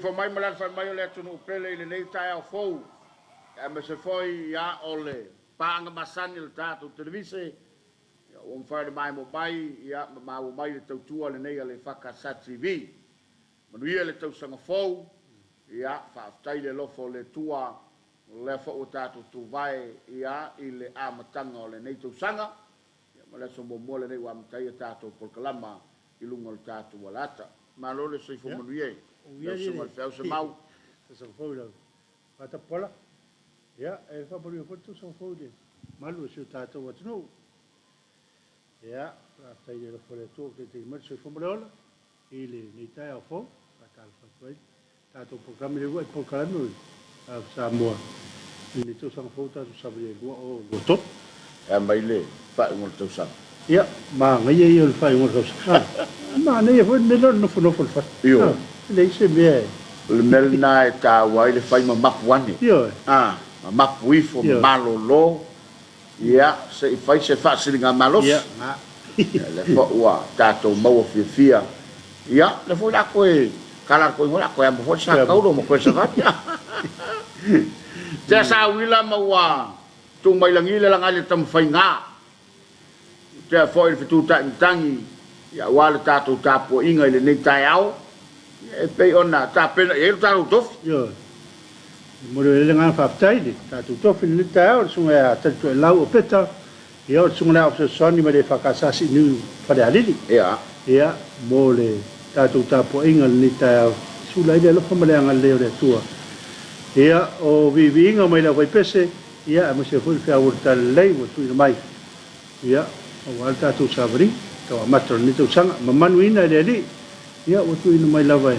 for mai malan fa mai le tunu pele ile nei tai au fou. E me se foi ia ole panga masani le tatu televise. Ya o mfare mai mo bai ia ma o mai le tautua le nei le EFKS TV. Manuia le tau sanga fou. Ia fa tai le lofo le tua le fo o tatu tu vai ia ile amatanga o le nei tau sanga. Ya ma le so mo le nei wa matai tatu por kalama ilunga le tatu walata. Ma lo le sei fo manuia. Ia se mal feu se mau. Se fo lo. Pata pola. Ya, e fa por foto so fo de. Malu se tatu wa tno. Ya, fa tai le lofo le tua ke te mal se fo mo ile nei tai au fo. Talofa foi tato programa le por kalama Samoa ni to sang fota sa bile o to E mai le fa ngol tau sang. ya ma ngai ye fa ngol to sa ma ne foi me no fa Io. le se be Le mel na e ta wai le fai ma map wani. io Ma map wi fo malo lo. Ia se i fai se fa silinga malos. ya ma Le fo wa tato mau fia. Ia le fo la koe kala ko ngola ko am fo sa kau do mo ko sa va. Te sa wila ma wa tu mai langi le langa le tam fai nga. Te fo il fitu ta tangi ya wala tato tapo inga le nei tai au. E pe ona ta pe e ta to. io mo le nga fa tai di tato to fin le tai so ya ta to la o peta io so na o so ni me le fa casa si ni fa de ali ya mo le tato tapo inga le tai sulai le lo fa le nga le tua ia o vivinga mai la vai pese ia mo se foi fa urta lei mo tu mai ia o alta tu sabri to matro ni tu sanga manuina le li ia o tu mai la vai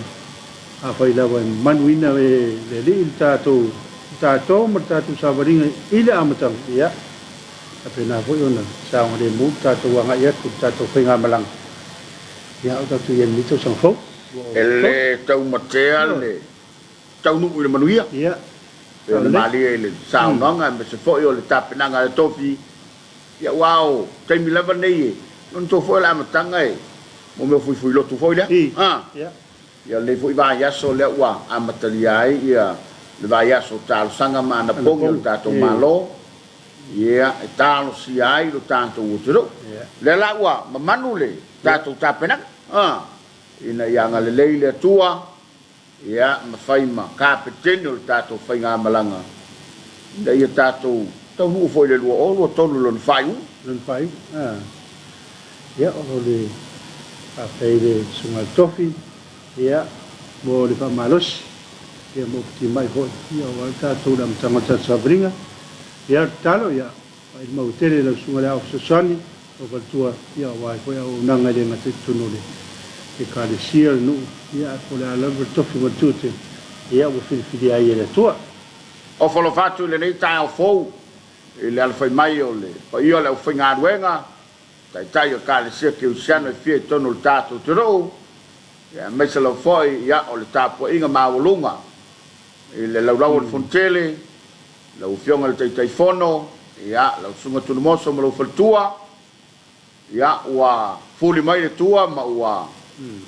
a fai la vai manuina le li tato mo tato sabri ile amatang ia apena foi ona sa o le mu tato wanga ia tu tato finga malang ia o tu yen ni tu sang fo ele tau material le tau nu le manuia ia le mali le sao nonga me se foi o le tapinanga le tofi ia wow tem mi leva nei non to foi la matanga e mo me fui lo tu foi le ia le foi va ia so le wa amatalia ia le va ia so tal sanga mana pongo tato malo ia e talo si ai lo tanto utro le la wa manu le tato tapinanga ina ia le leile tua ia ma fai ma kapiteno tato fai nga malanga da ia tato tau nu foi le lo o tolu lo fai ia o le a feire sunga tofi ia mo le fa malos ia mo ti mai ho ia o tato dam tangata sabringa ia talo ia ai mo tele lo sunga le of soni o tua ia vai foi o nanga de ngate tunule e kale sia no ia ko la lava tofi mo tute ia o fili ai le tua o folo fatu le nei tai o fou le al fai mai o le pa io le fai nga ruenga tai o kale sia ke usiano e fie tono il tato tro ia mese lo foi ia o le tapo inga maulunga le lau fontele lau fionga le tai fono ia lau sunga tunu moso mo lo faltua ia wa fuli mai le tua ma wa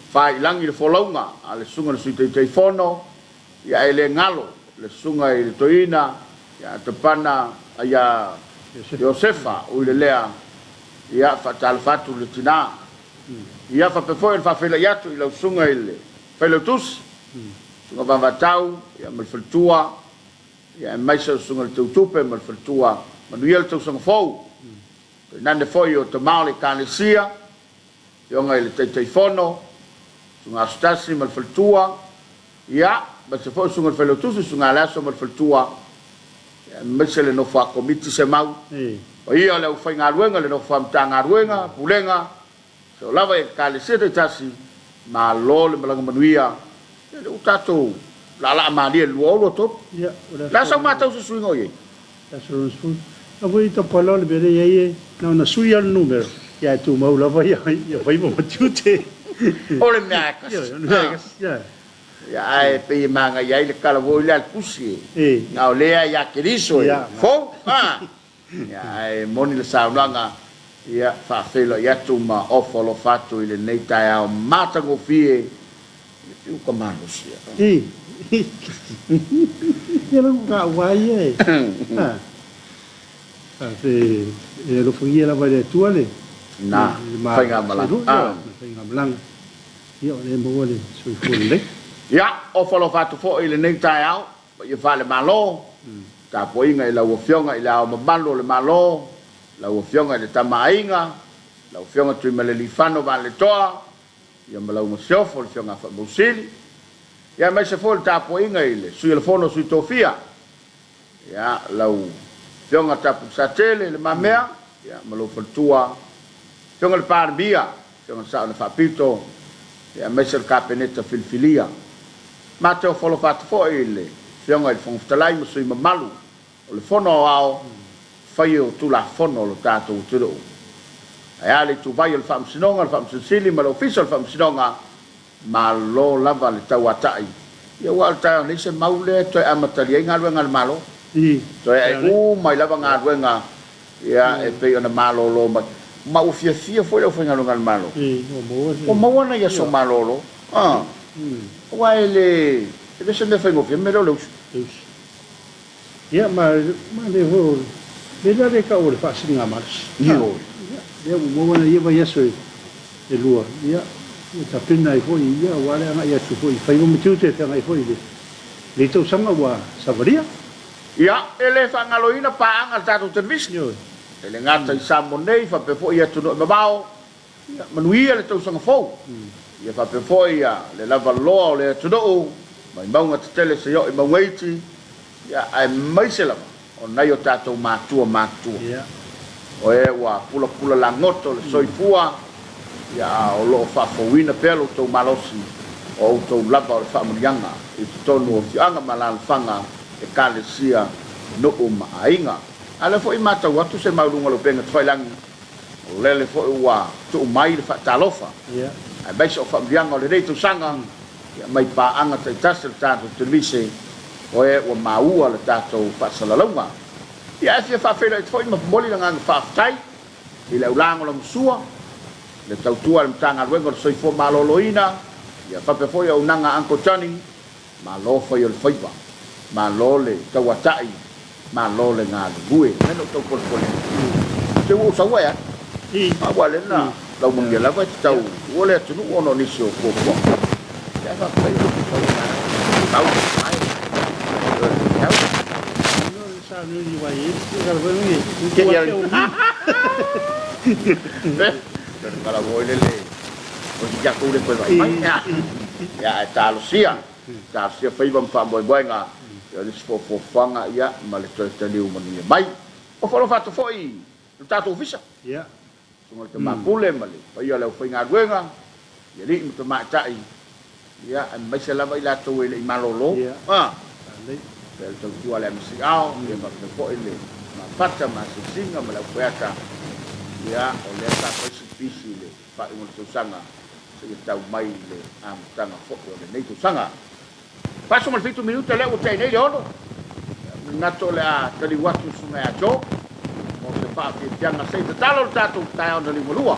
fai langi le folonga ale sunga le sui fono ia ele ngalo le sunga i le toina ia te pana ia Josefa o le lea ia fa talfatu le tina ia fa pe foi fa fela ia tu i le sunga ile pelotus sunga va tau ia mal faltua ia mai so sunga le tutupe mal faltua manuel tu sunga fou nande foi o te maule kanesia yonga ile te fono sunga stasi mal faltua ia ma se foi sunga felotus sunga la so mal faltua mesele no fa komiti se mau o ia le fa ngaruenga le no fa mtanga ruenga pulenga so lava e kale se te tasi ma lo le malanga manuia le utato la ma dia luolo to la sa ma tau su ngo ye la su a voi to polo le bere ye na sui al numero ya tu mau la vai vai mo tute o le miakas ya e pe manga ya le kala voi le pusi na le ya keriso fo ya e moni le saunanga ya fa felo ya tu ma ofolo fatu ile nei tai au mata go fie più comando sia ia la ka wai e fe lo fuia la vai tua le na whainga malang whainga malang ia le mo le sui fule ia o falo fatu fo ile nei tai au ia fale malo ka poinga ila o fionga ila o mabalo le malo la o fionga le tamainga la o fionga tu mele lifano va le toa ia malo mo sofo le fionga fa musili ia mai se fo ta poinga ile sui le fono sui tofia ia la o fionga tapu satele le mamea ia malo faltua fionga le parbia fionga sa na fapito ia mai se kapeneta filfilia ma te o folo fatu fo ile fionga il fong talai mo sui mamalu o le fono ao fai o tu la fono lo tato o tiro ai ale tu vai o fam sinonga fam sili ma lo official fam sinonga ma lo lava le tawatai ia wa ta ni se maule to amatali ngal ngal malo to ai mai lava ngal ia e pe ona malo lo ma o fia foi o ngal malo o mo na ia so malo lo wa ele e se me fai mo me lo ia ma le ho le la de ka o le fa singa mas ia mo na ia vai so e lua ia ta pina i foi ia wa le nga ia su foi fai mo tu te nga i foi le to sanga wa savaria ia ele fa ngaloina pa anga tatu service ele ngata i samonei fa pe foi ia tu no babao ia manuia le to sanga fo ia fa pe foi ia le lava lo le tu do mai maunga te tele se yo i mawaiti ia ai mai se lava o nai o tatou matua ia o e wa pula la ngoto le soifua ia o lo fa fowina pelo to malosi o to lava o fa murianga i tonu o fianga malal fanga e kalesia no o mainga ala fo i mata watu se maulunga lo penga tfailangi o lele fo wa to mai le fa talofa ia ai bai so fa murianga o le rei to sanga ia mai pa anga te tasel tato televise o e o maua le tato fa salalonga ia se fa fela foi ma moli nga fa tai ile ulango lo msua le tautua le tanga luengo so fo maloloina ia fa pe foi o nanga anko tani ma lo foi o faiba ma lo le tawatai ma lo le nga bue no to por te u sa wa ma wale na la mungia la va tau o le tu no no ni so ko ko ya fa pe tau mai sa no ni wa yi ka va ni ke ya para voile le o ya ko le ko vai ya Talofa fai bam fa boy nga ya le fo fanga ya ma le to liu mani mai o fo fatu foi o tato visa ya so te mapule mali pa ya le foi nga duenga ya li mo ma tai ya mai se la vai la to le malolo le to tu ale mi ao le ma fo ile ma pata ma singa ma la fuata ya o le ta ko pisi le fa mo to sanga se tau mai le am tanga fo le nei to sanga passo mal fito minuto le o te nei ono nato la tali watu sume a jo mo se fa fi pianga sei talo tato tai on li molua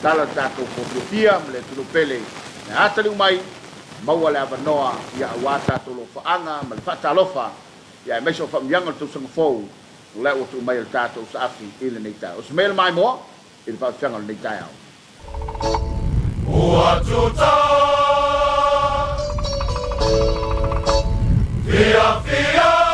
talo tato ko fia le tu pele na atali mai mau le avanoa ya wata to lo fa anga mal fa talofa ya me so fa mianga to sanga fo le o tu mai tato sa afi ile nei ta o smel mai mo il fa fianga nei ta o atuta Fia, fia.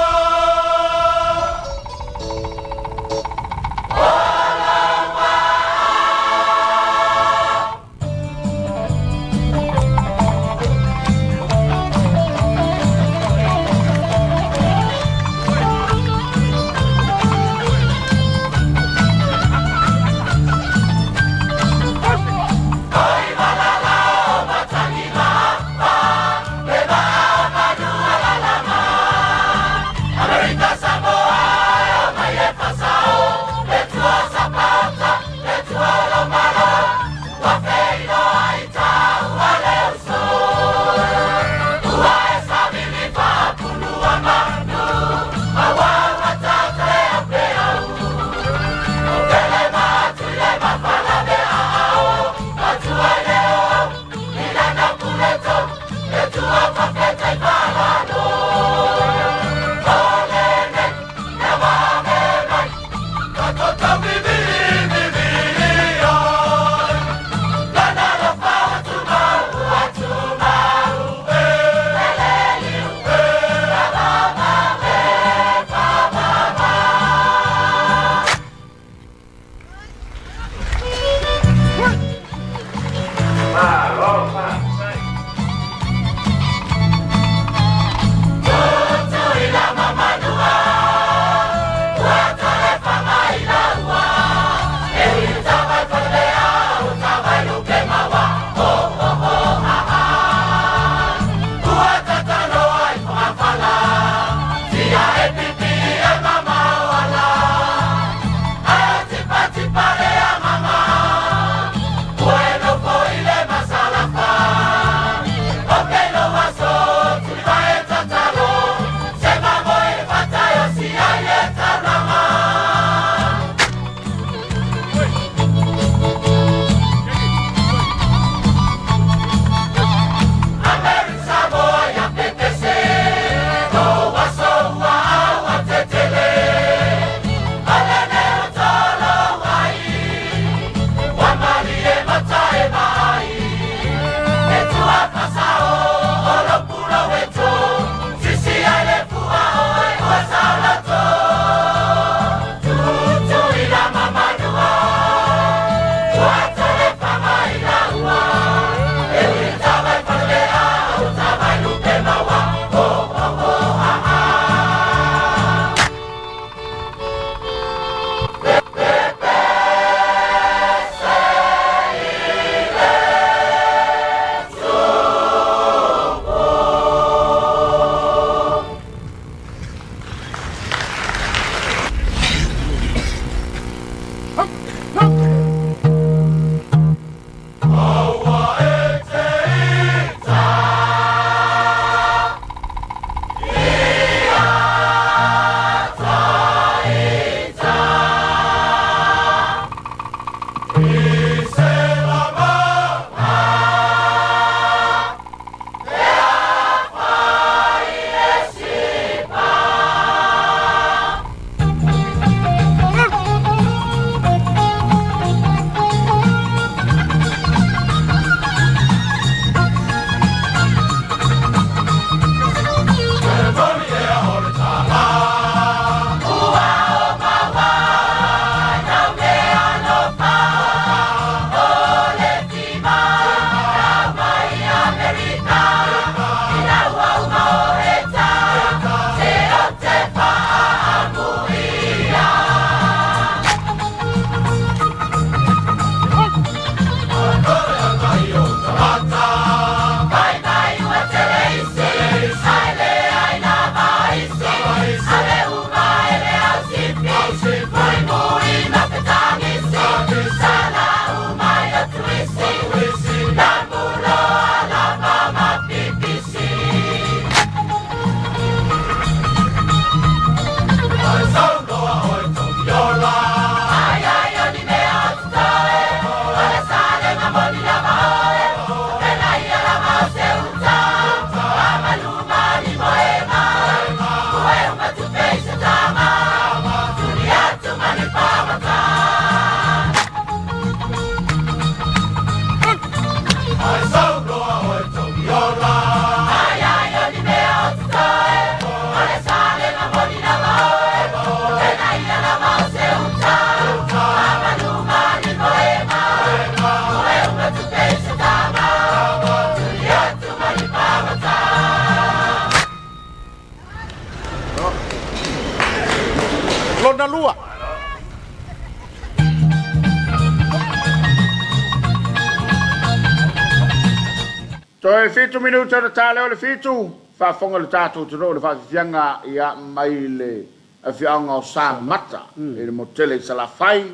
Toi fitu minuta le tale o le fitu. Fa fonga le tatu te no le fa fianga ia mai le fianga o sa mata. E le motele sa la fai.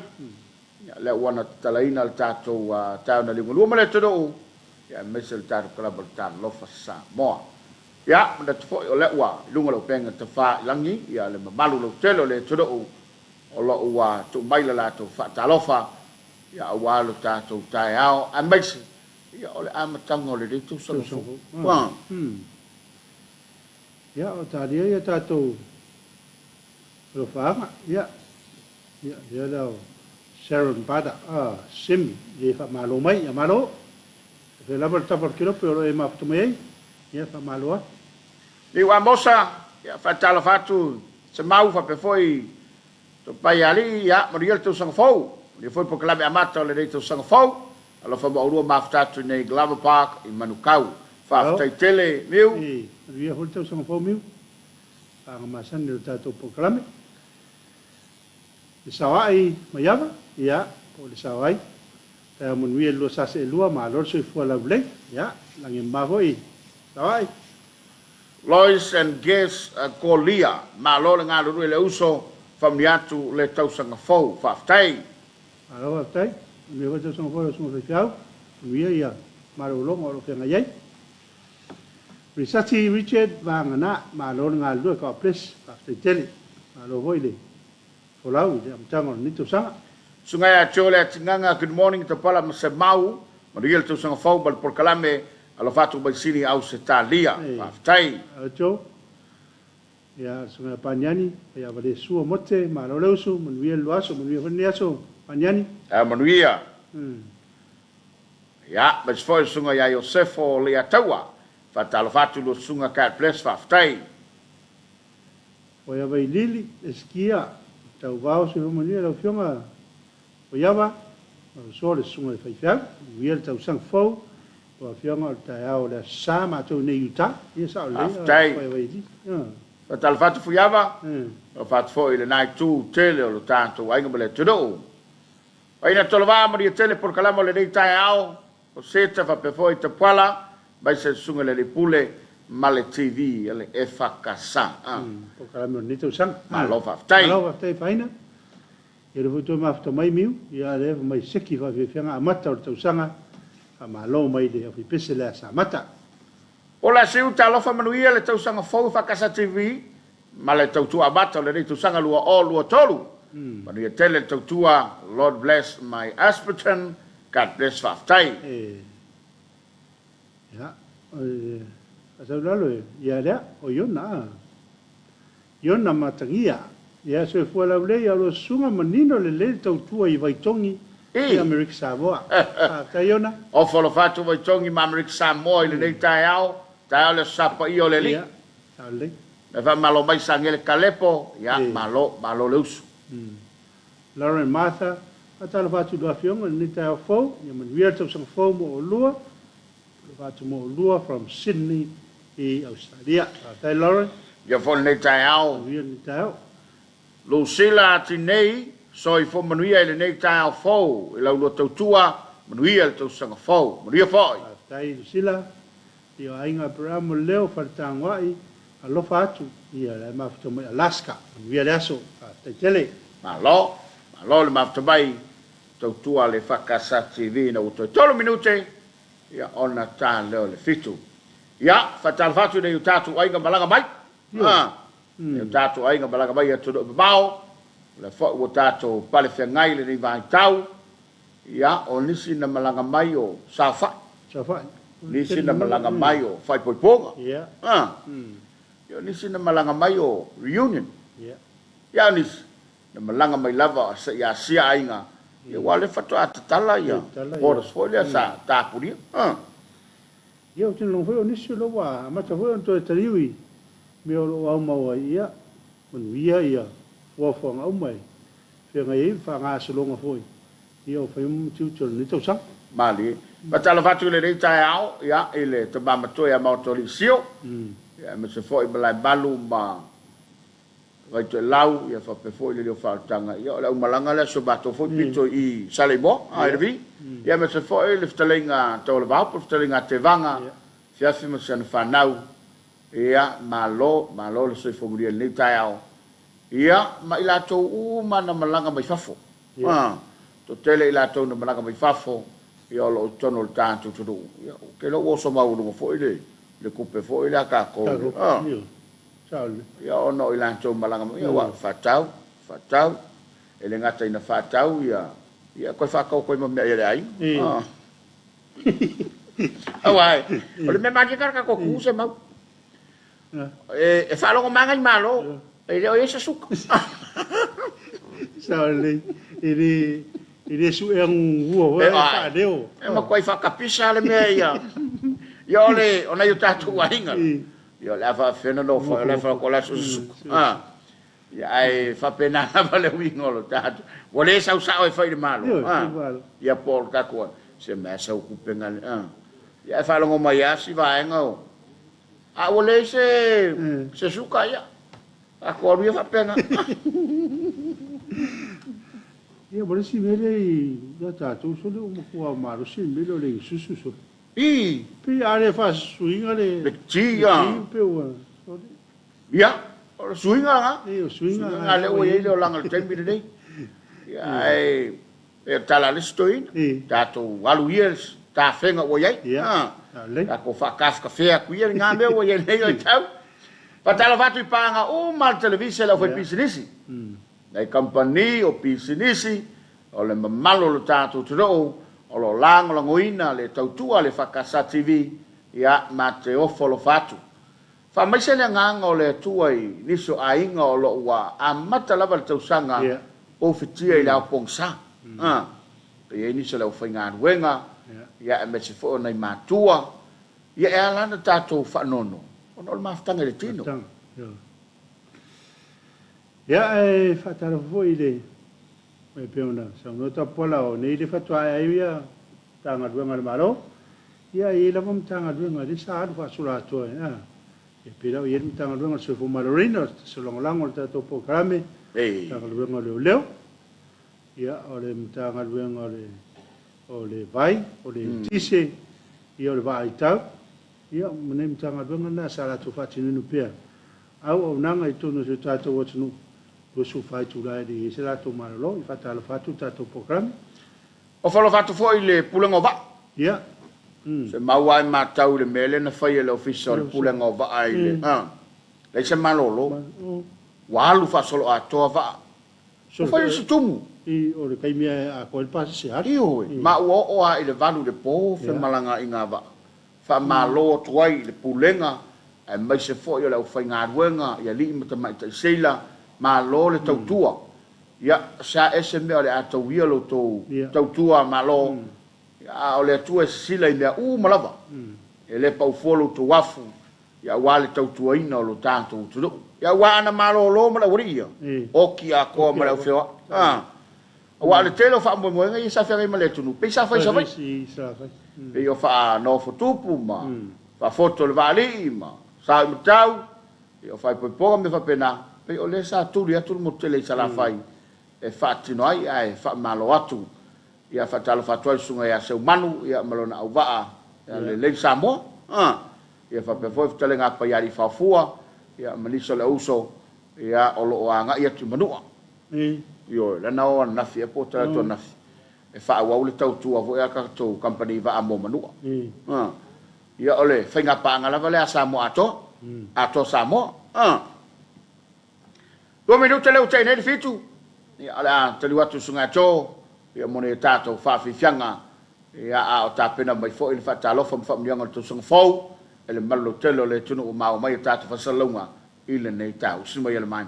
Le wana talaina le tatu tau na lingu. Luma le te no. Ia mese le tatu kalaba le Talofa Samoa. Ia mada te foi o le ua. Lunga lo penga te fa ilangi. Ia le mamalu lo telo le te no. O lo ua tu maila la tu fa Talofa. Ia ua lo tatu tai ao. A mese. Ia ole amatanga o le reitu sangafu. Wang. Ia o tāria ia tātou whaanga. Ia lau Sharon Pada, Simi, ia whamalo mai, ia malo. Whe labar tapar kirope o e mafutu mai ei, ia whamaloa. Ni wa mosa, ia whatala whatu, se mau whapefoi, to pai ali, ia mariel tau sangafou. Ni foi pokalame amata o le reitu sangafou. Alo whamaurua mafutatu nei Glover Park i Manukau. Whaftai tele, miu. Ia hoi tau sangafou miu. Whaanga masani o tātou pokalame. Le sawai maiava, ia, po le sawai. Tea manuia lua sase e lua, ma lor soi fua laulei. Ia, langi mawoi. Sawai. Lois and Guess Kolia, ma lor ngā luru le uso, whamniatu le tau sangafou. Whaftai. Alo whaftai. Me hoi tau sangafou o sunga whiwhiau. Manuia ia, maro longa o lo whenga iei. Risati Richard Vangana, ma lor ngā lua ka ples, whaftai tele. Ma lo hoi le. Folau, i te amtanga o nito sanga. Sungai a tiole a tinganga, good morning, te pala ma se mau, ma riel tau sangafou, bal por kalame, alo fatu bai sini au se talia. Whaftai. Ato. Ia sungai panyani, ia wale sua mote, ma lo leusu, manuia luaso, manuia whani aso, panyani. Manuia. Ia, ma se foi sungai a Iosefo le ataua, fatalo fatu lo sunga kat ples whaftai. Oia vai lili, eskia, tau vao se manuia lau fionga, oiawa, ma so le sunga le whaifiau, manuia le tau sang fau, o fionga o tai au le sa ma tau ne yuta, ia sa o le. Whaftai. Oia vai lili. Fatalo fatu fuiava, o fatu foi le nai tu tele o lo tanto, ainga mele tudo. Aina tolova maria tele por kalamo le nei tai au, o seta fa pe foi te pala, bai se sunga le pule male TV le EFKS. Por kalamo ni tau sang. Ma lo whaftai. Ma lo whaftai paina. Ia le futu mafta mai miu, ia le mai seki fa whiwhianga amata o tau sanga, ma lo mai le afi pese le asa amata. O la siu Talofa manuia le tau sanga fau whakasa TV, ma le tau tua amata le nei tau sanga lua o lua tolu. Manuia tele tau tua, Lord bless my Asperton, God bless whaftai. Ia, asau lalo ia lea, o iona. Iona matangia. Ia se fua laulei alo sunga manino le le tau tua I vaitongi I Amerika Samoa. Ta iona. O folo fatu vaitongi ma Amerika Samoa I le nei tai au le sapa I o le li. Ia, ta le. Me fa malo mai sangele kalepo, ia malo le usu. Lauren Martha, atala fatu doa fionga ni tai au fau, ia manuia tau sang fau mo o lua. Fatu mo o lua from Sydney I Australia. Tai Lauren. Ia folo nei tai au. Manuia ni tai au. Lucila ati nei, so I fo manuia le nei tai au fau, I lau lua tau tua, manuia le tau sanga fau, manuia foi. Tai Lucila, ia ainga paramo leo wharitangwai, alofa atu, ia le mafuta mai Alaska, manuia le aso, tai tele. Malo le mafta mai, tau tua le whakasa TV na uto. Tolo minute, ia ona tā leo le fitu. Ia, whatal fatu nei utatu ainga malanga mai. Nei utatu ainga malanga mai atu do mau. Le whau o tātou pale whiangai le nei vai tau. Ia, o nisi na malanga mai o sawhai. Sawhai. Nisi na malanga mai o whai poiponga. Ia. Ia, nisi na malanga mai o reunion. Ia. Ia, nisi na malanga mai lava ia sia ainga. Ia wale fatu atatala ia. Horas foi le sa tapuria. Ia o tino foi o nisi lo wa, amata foi on to tariwi. Me o lo au mau ia. Manuia ia. Wafanga au mai. Whianga I whanga solonga foi. Ia o whai tiutoro ni tau sang. Mali. Patala fatu le rei tai au, ia, ele te mamatoe a mautori sio. Ia, me se foi malai balu ma vai te lau, ia whape foi le leo whautanga. Ia, le umalanga le so bato foi pito I Salebo, ARV. Ia, me se foi le ftalinga tau le vaupo, ftalinga te vanga, fiafi ma sana whanau, ia malo le soi whanguria nei tai au. Ia, ma ila tau mana malanga mai fafo. To tele ila tau na malanga mai fafo, ia o lo tono le tātou turu. Ia, ke lo oso maurunga fo ile, le kupe fo ile a ka kou. Ia ono ila tau malanga mai, ia wa whatau, ele ngata ina whatau, ia koe whakau koe mamea ele ai. Awai, o le me maki karaka ko kuse mau. E whalongo mangai malo, e leo e sa suka. Saole, ele su e un uo, e whaadeo. E ma koe whakapisa le mea ia. Ia ole, ona iu tātu wahinga. Ia le awha whena no wha, le wha kola su suka. Ia ai whapena na wale wingolo tātu. Wale sau sao e whaire malo. Ia polo kakua, se mea sau kupenga. Ia whalongo mai asi vaenga o. A wale se suka ia. A koru ia whapenga. Ia wale si mele i da tātou sole o makua maro si mele o le susu so. I. Pe are fa suinga le. Le tia. Ia. O suinga nga. O suinga. Nga le o ie le o langa le tembi le nei. Ia e tala le stoin. Tātou walu years. Ta whenga o iei. Ta ko whakafka whea kuia ngā mea o iei nei o tau. Pa tala watu i pānga o mal televisi lau whai pisinisi. Nei company o pisinisi, o le mamalo le tātou tiro, o lo lango langoina le tautua le whakasa TV, ia ma te ofo lo whatu. Wha maise le nganga o le tuai niso a inga o lo ua a mata lava le tausanga o whitia i lau pongsa. Pe e niso lau whainga ruenga, ia e me se fo nei mātua, ia e alana tātou whanono. Ono le maftanga le tino. Ia e whatara foi le, mai peona, sa nota pola o nei le whatua e ia, tanga ruenga le maro, ia e la mam tanga ruenga, le sa adu whasula atua, e pera o ieru tanga ruenga se fu marorina, se longolango le tato po karame, tanga ruenga leo leo, ia o le tanga ruenga o le vai, o le tise, ia o le vai tau, ia mene tanga ruenga na sa ratu whatinunu pia, au au nanga i tono se tato watunu, su fai tu lai di se la tu marlo i fata la fatu tato program o falo fatu foi le pulengo va ia se maua ma tau le mele na fai le official pulengo va ai le le se malolo walu fa solo a to va so fai se tumu i o le kai mia a ko el pas se ari ma o a ile valu de po fe malanga inga va fa malo tuai le pulenga e mai se foi le fai nga ruenga ia li mata mai te seila ma lo le tautua ia sa ese me ole atau ia lo tautua ma lo ia ole tua sila ia malava ele pau folo to wafu ia wale tautua ina lo tanto tu ia wana ma lo ma la uria o ki a ko ma la feo wale telo fa mo nga ia sa fa ma le tunu pe sa fa pe io fa no fotupu ma fa foto le vali ma sa tau io fa po me fa pena pe o le sa tuli atu mo tele sala fai e fatti no ai fa malo atu ia fa talo fa toi sunga ia seu manu ia malona au va le Samoa ia fa pe foi tele nga pa ia ri fa fua ia maniso le uso ia o lo anga ia tu manua io la na o na fi po tra to na e fa wa le tau tu avo ia ka to company va amo manua ia ole fa nga pa nga la vale a Samoa ato Samoa 2 minuti leo c'è nel fitu. Ala te liwatu sunga cho. Ia mone tato fa fianga. Ia a ta pena mai fo il fa Talofa fa mlianga to sunga fo. Ele malo telo le tunu mau mai tato fa salonga. Ile nei tau sima ile mai.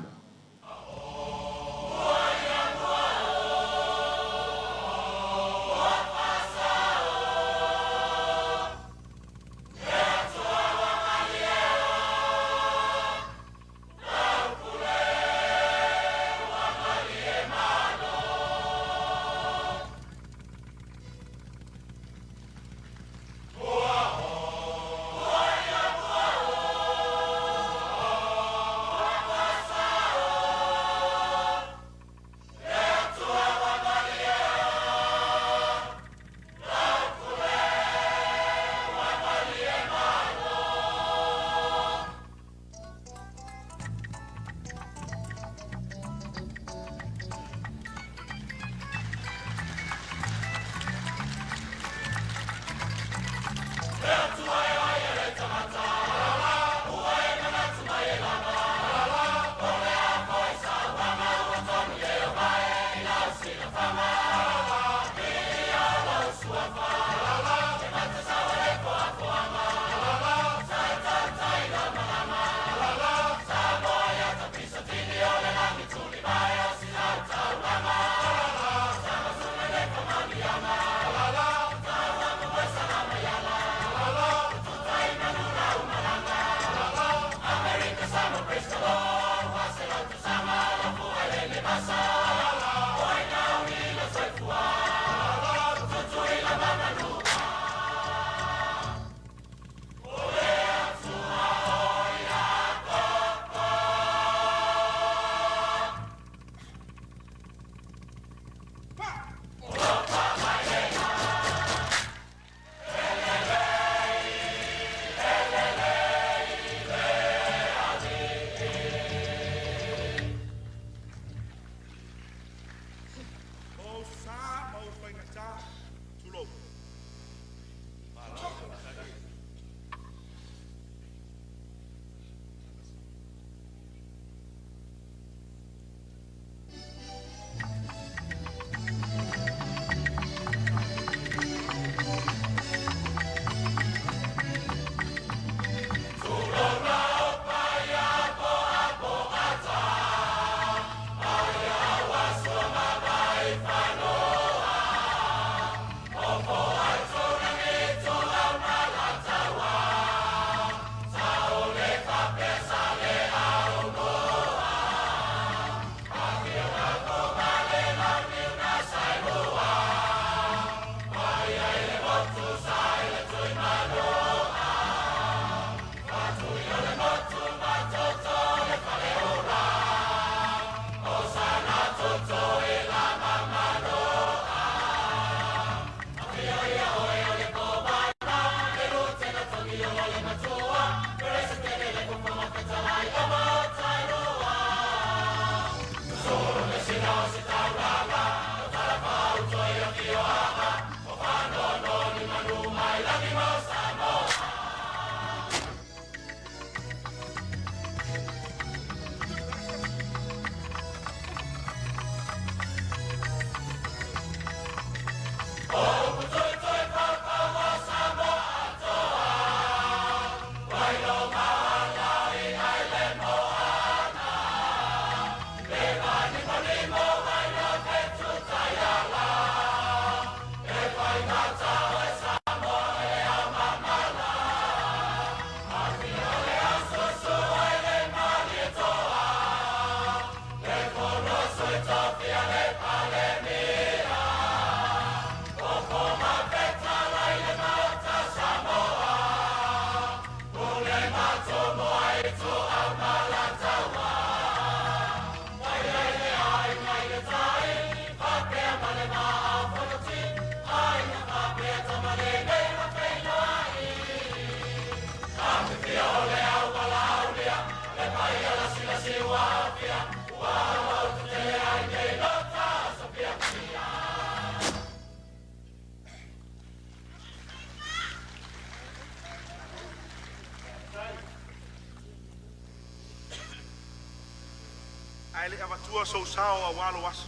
ai le avatua so sao a walo was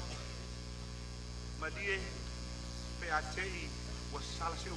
malie pe atei was sala siu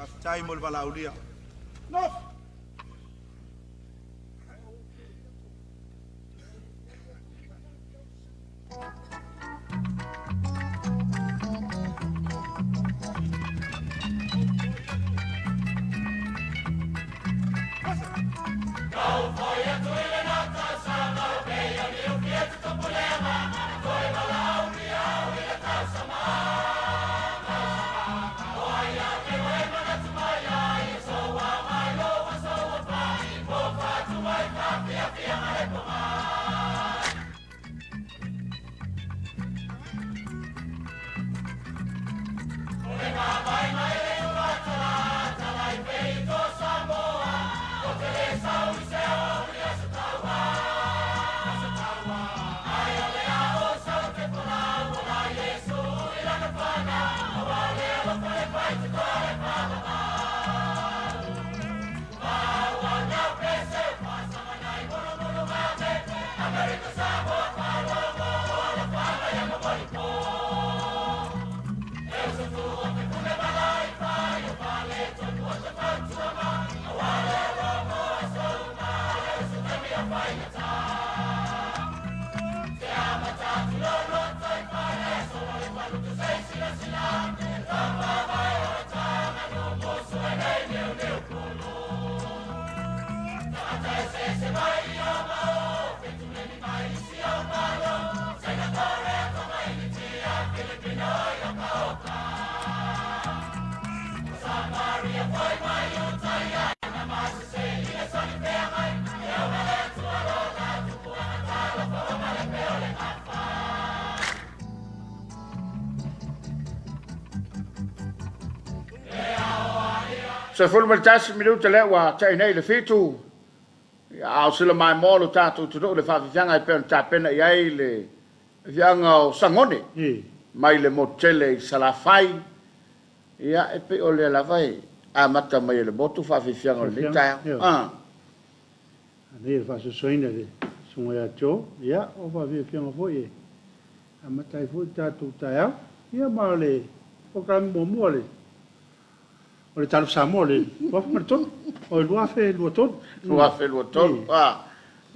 Aftai mol valaulia. No. Se fulmaltasi minuta le wa tai nei le fitu. Au sila mai molo tatu tu le fa fianga pe ta pena ia le fianga o sangone. Mai le motele salafai. Ia e pe o le lavai. A mata mai le botu fa fianga le ta. Ah. Nei fa so soina le sunga cho ia o fa fianga foi. A mata i foi tatu ta ia ma le o kan mo mo le. O le Talofa Samoa le wafu marton o le wafe luaton ah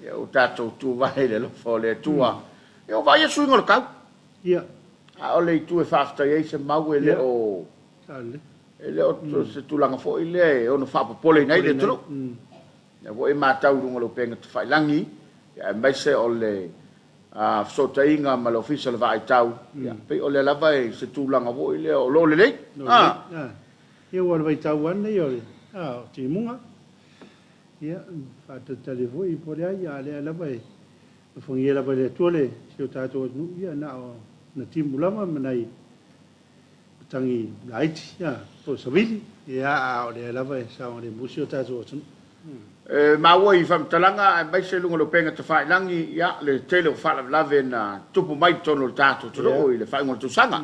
ia o tatou tu vai le lofo le tua e o vai suinga le kau ia a o le tu e fafta ia se mau ele o tale ele o se tulanga fo ile o no fa popole nei le tro ia o e matau lunga lo penga tu fai langi ia mai se o le so tainga ma le official vai tau ya pe o le lava e se tulanga vo ile o lo le ia wa vai tau wan nei o ti munga ia fa te telefo I po ia le lava e fo ia lava le tole se o tato nu ia na o na timulama manai tangi laiti ia po savili ia o le lava e sa o le musio tato tu ma woi fam talanga mai se lungo lo penga te fai langi ya le tele fa lave na tupu mai tono tato tu o le fai ngol tu sanga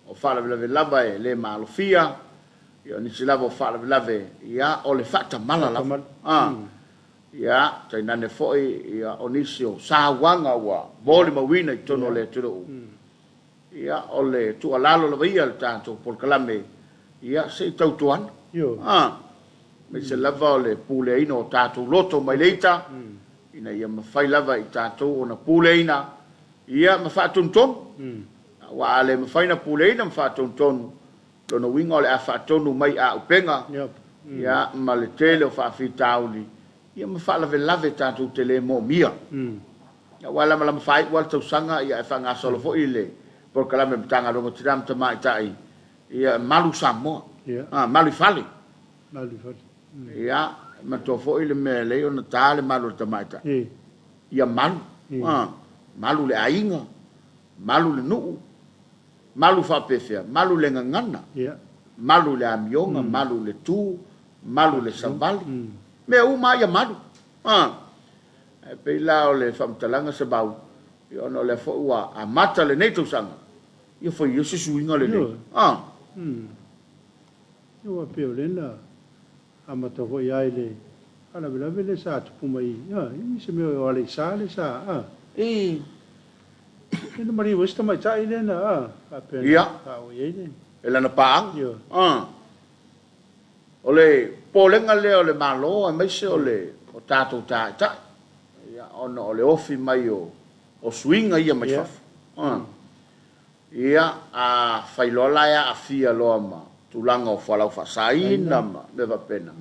o fa lave lava e le malofia io ni si lavo fa lave ya o le fata mala la ya tai nane foi ya onisio sa wanga wa boli mawina tono le tu ya o le tu alalo la via le tato por kalame ya se tautuan me se lava le pule ino tato loto mai leita ina ia mawhai lava I tato o na pule ina ia mawhatunton wa ale mawhai na pule ina mawhatunton lono winga o le a whatonu mai a upenga ia ma le tele o whawhitauli ia mawhalave lave tato tele mo mia ia wala malama whai wala tausanga ia e whanga solo fo ile por kalame mtanga rongo tiram tamai tai ia malu Samoa malu fali ia ma to fo ile me le ona tale malu tamaita ia malu malu le ainga malu le nu malu fa pefia malu le ngana malu le amionga malu le tu malu le sambali me uma ia malu e pe la o le famtalanga se bau ia no le fo wa amata le neto sanga ia fo ia se suinga le ia pe le na amata ho ia ile ala vela vele sa tu pumai I se me o ale sa ina mari westa mai ta ile na ia o ile ela na pa ole polenga le ole malo mai se ole o tato ta ia ono ole ofi mai o swinga ia mai fa ia a failola ia a fia loama tulanga o falau fa saina ma me va pena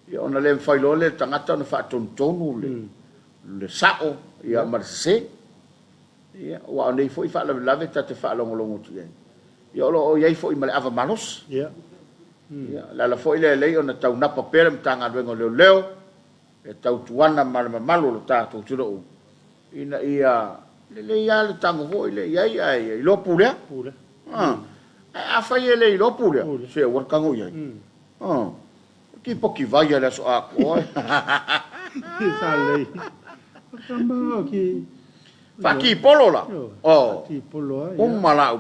ia ona le failole tangata na fa tontonu le sao ia marse ia wa nei foi fa lave ta te fa longo tu ia o ia foi male ava manos ia la foi le ona tau na papel mtanga rengo leo e tau tuana mal malo lo ta tu tiro ina ia le ia le tango foi le ia lo pule a fai ele lo pule se o kango ia ki poki vai ala so a ko sa lei kamba ki fa ki polo la ki polo malau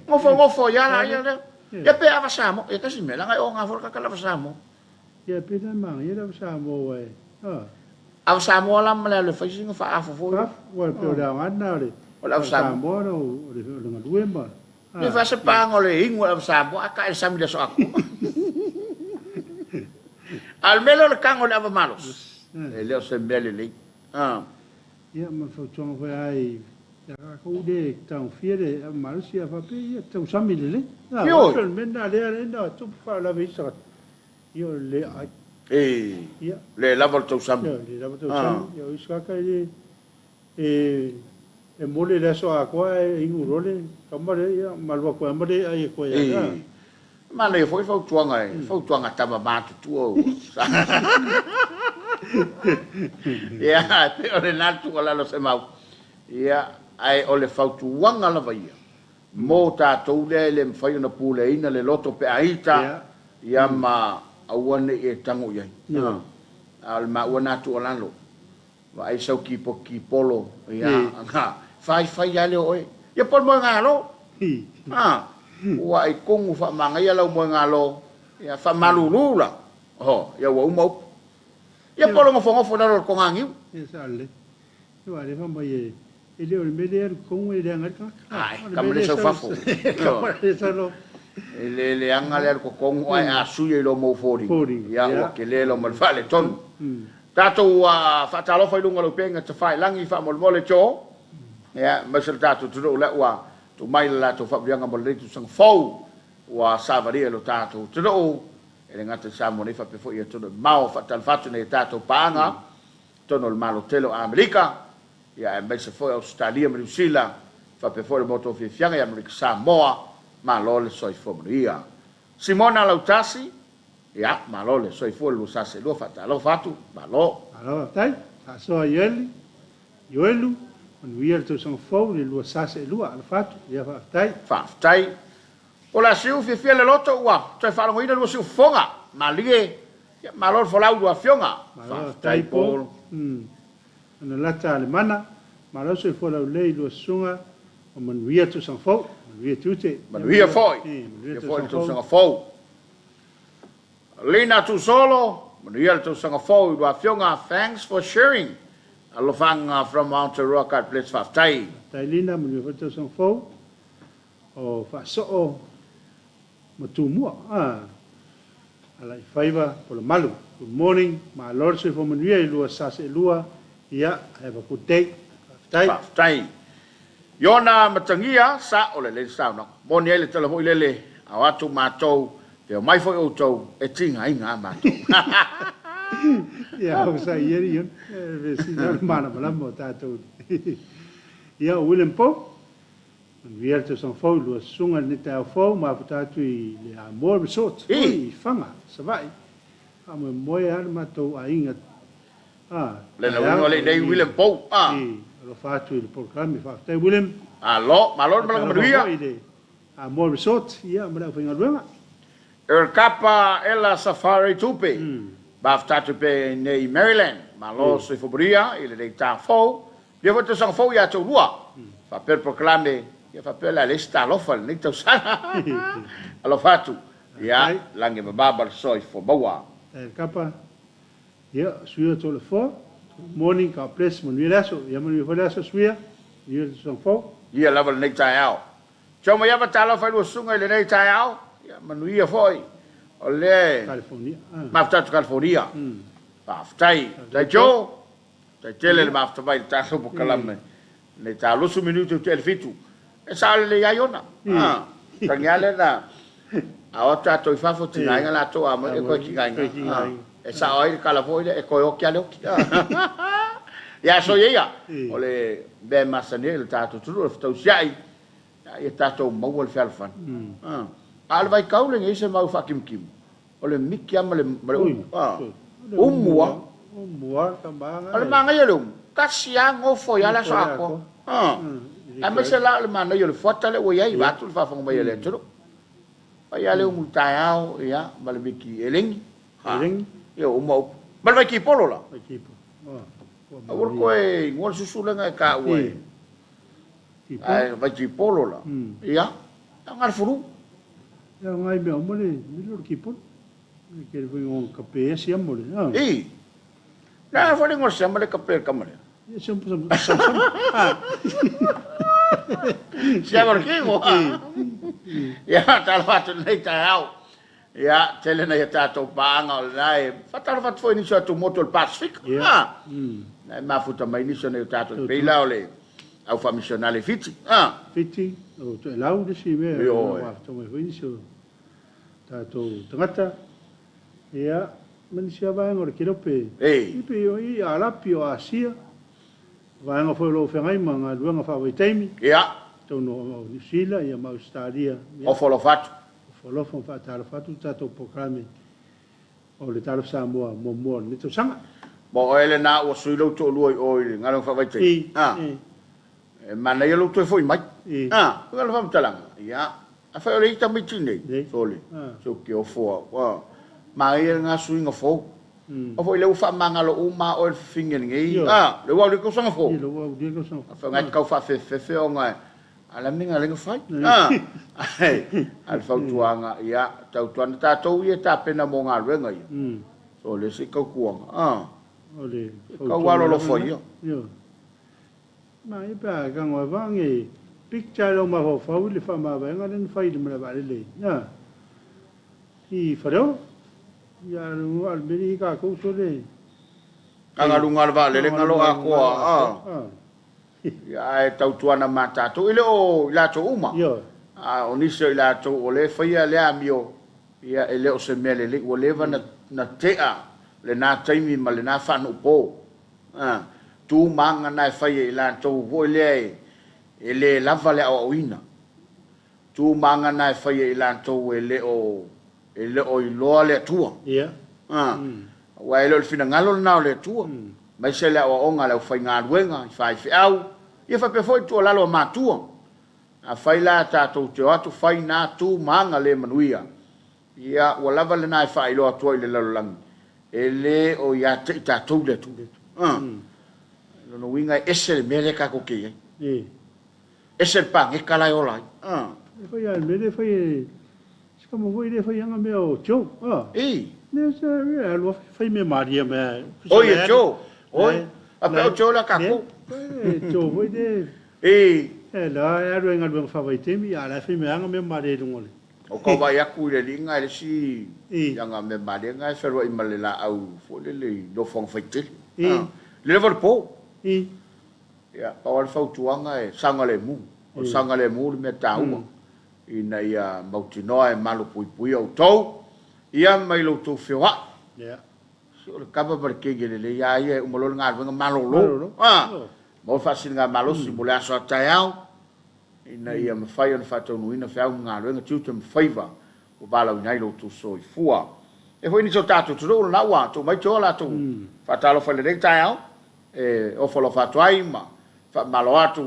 ngofo ya la ya pe avasamo e kasi me la ngai o nga for ka la avasamo ya pe na mang ya avasamo we avasamo la mala le fa singa fa afo fo wa pe da ngana le o la avasamo no le duemba ni fa se pango le ingo avasamo aka el sami de so aku almeno le kango le avamalos e leo se mbele le ia ma fa tonga fa ai ya ko de tão fiere malusia fa pe ia tão samile le io mena le no tu fa la vista io le ai ia le lava tau sam le lava tau sam io iska ka e mole le so a ko e ingu role kamare ia malwa ko amare ai ko ia ma le foi fa tuanga tava matu tu ia pe o le natu ala lo se mau ia ai o le fautuanga la vaia mo tatou le mfai na puleina le loto pe aita ia ma awane e tango ia al ma wana tu alalo va ai sau ki polo ia fai ale oi ia por mo ngalo wa ai kongu fa manga ia lo mo ngalo ia fa malulula ia wa mo ia polo ngofo na ko ngangi ia le ia le fa mai ele o mele con ele anga kamle so fafo ele anga le ko con ai asu ye lo mo fori ya o ke le lo mal fale ton tato wa fa Talofa lunga lo penga te fai langi fa mol mole cho ya masal tato tu la wa tu mai la to fa bianga mol tu sang fo wa savaria lo tato tu ele ngata sa mo ne fa pe fo ye to mau fa tal fatu ne tato panga tono il malo telo America ia mai se foi Australia ma New Zealand fa pe foi moto fi fianga ia Missionary Samoa ma lo le soi ia Simona Lautasi ia ma lo le soi foi lu sase lu fa Talofa tu ma lo Alo, tai, a soa ieli, ioelu, on wia to sang fo le lua sase lua al fatu, ia fa tai. fa tai o la siu fi le loto ua toi fa ngoina lu siu fonga ma lie ma lo fo lau dua fionga fa tai pol Ana lata le mana, ma lo se fo lau lei lua sunga, o man wia to sang fo, man wia tute. man wia foi ia foi to sang fo Lina tu solo Manuel to sanga fo dua fionga thanks for sharing alofanga from Mount Rock at place fa tai Tai lina, man wia to sang fo, o fa so o matumua, alai faiva po le malu. Good morning, my Lord se fo man wia lua sase lua, ia, have a good day. Tai. fa tai Yona matangia sa ole le sa no moni ele tele ho lele awatu matou pe mai foi o tou e tinga inga matou Ja, ook zei hier, we zien dat mannen maar dan moet dat doen. Ja, Willem Po. Weer te zo'n foto, zongen niet al foto, maar voor dat we ja mooi besoort. Vangen, sabai. Gaan we mooi aan maar toe aan le no le dei Willem Po lo fatto il programma fa te Willem. lo ma lo ma manuia Mooi besoort, ja, maar dat vind ik wel. Kapa ela safari tupe Bafta tupe nei Maryland ma lo se fobria ile dei ta fo ye voto sang fo ya to lua fa per proclame ye fa per la lista lo fa ni to sa allo fatu ya lange baba soi fo bawa Kapa ja suur to le fo morning ka pres mon wi laso ya mon wi laso suur ye sang fo ye level nei ta ao choma ya batalo fa lo sunga ile nei ta ao ya manuia foi ole California. Mafta California. Maftai. Dai jo. Dai tele mafta vai ta so pokalam. Ne ta lo su minuto tel fitu. E sale ya yona. Tangale na. Aota to fa fo tina ngala to amo e ko ki nga. E sa oi California e ko o ki alo. Ya so ya. Ole be masanel ta to to sai. Ya ta to mo wol felfan. Al vai kaule ngi se mau fakim kim. Ole mikya male umua tambanga. Ole manga yelum. Kasiang o fo ya la sako. Ame se la le manga yel fota le o ya i batul fa fong mai le tro. Pa ya le um taiao ya male miki eling. Eling yo umo. Mal vai ki polo la. equipo. Awor ko e ngol susula nga ka we. Ai vai ki polo la. Ya. Tangal furu. Ja, ngai me mo le milo equipo. Que foi un capé si amore. Na foi ngol sama le kapel kamale. Isso Siapa kimo? Ya, Talofa nei tau. Ya, tele na ya to panga lai. Fatal fat foi ni tu motor Pacific. Na mafuta mai ni so nei tato pela ole. Au Faamisionare fiti. Fiti, o to lau de si me. Yo. To me foi so. Tato tangata. Ya, men sia vai ngor kirope. Ipe yo I ala pio asia. Vai nga foi lo fengai manga luanga fa vai taimi. Ya. To no New Zealand ia ma Australia. O folo fatu. Folo fon fa Talofa tu tato programe. O le Talofa Samoa mo ni to sanga. Bo ele na o suilo to luoi oi ngalo fa vai te. Mana ia lo to foi mai. Ngalo fa mtalang. Ya. A fa ole ita mitine. Sole. So ke o fo. Wa. Ma ia nga suinga fo. O foi le ufa manga lo uma o finger ngi. Le wa le ko sanga fo. Le wa de ko sanga. Fa ngai kau fa fe o ngai. Ala minga le fai. Al fa tuanga ia tau tuan ta to ia ta pena mo nga renga ia. So le si kau kuanga. Ole. Kau walo lo foi ia. Yo. Ma I pa ka ngwa vangi picture lo ma ho fa le fa ma ba nga den fai le ma ba le. Ya. I fa do. Ya lu al beri ka ko so le. Anga lunga va le ngalo ako ya tau tuana mata to ile o la to uma. Yo. Oni se la to ole fai le amio. Ya ele o se mele le o le va na tea le na taimi ma le na fa no po. tu manga nai fai la to vo le ele lava le o ina tu manga nai fai la to ele o i loa le tua ia wa ele fina ngalo na le tua mai se le o onga le fai nga wenga fai au ia fa pe foi tu la lo matua a fai la ta to te atu fai na tu manga le manuia ia o lava le nai fai lo atu le lang ele o ia te ta to le tu no winga ese mele ka ko ke ese pa e kala yo lai foi a mele foi como foi de foi anga meu tio ne se lo foi me maria me oi tio oi a pe tio la ka ko tio foi de la era nga do favorite mi ala foi me anga me maria ngole o ko ba ya ku le linga le si anga me maria nga se ro i malela au fo le do fong faitel le volpo ya pawal fautuanga e sangale mu o sangale mu me tauma ina ia mautinoa e malu pui pui au tau ia mai lo tu fiwa ya so le kapa per ke gele le ya ia o molol nga venga malo lo mo fasil nga malo si mo la so taiao ina ia me fai on fato no ina fa nga lo nga tu tem faiva o bala o nai lo tu so i fua e foi ni so tato tu lo na wa tu mai chola tu fatalo fa le taiao o folo fatu ai ma fa malo atu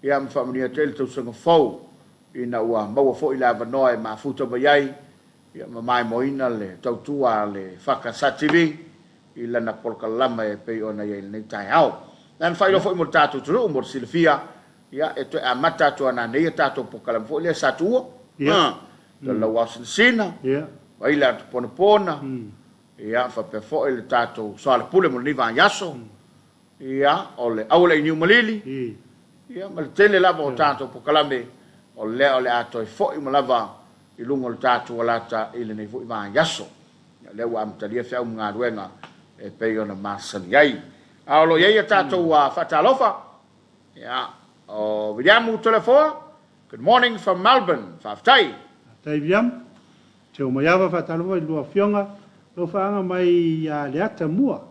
ia me familia tel tu so fo ina ua mau fo ila vanoe ma futo bayai ia mai moina le tautua le fakasativi ila na polkalama e pe ona ia nei tai au dan fai lo fo mo tatu tu mo silfia ia e to amata to ana nei tatu polkalama fo le satua le la wasina ia vai la pona ia fa pe fo le tatu so le pule mo ni va yaso ia ole aule ni malili ia mal tele la mo tatu polkalama o le ato e fo i malava i lungo le tatu walata i le nei fo i va yaso le wa amtalia fa nga ruenga e pe ona masani ai alo ye tatu wa fatalofa ya o vediamo telefone. Good morning from Melbourne faftai tai viam te o maiava fatalofa i lua fionga lo faanga mai ya le ata mua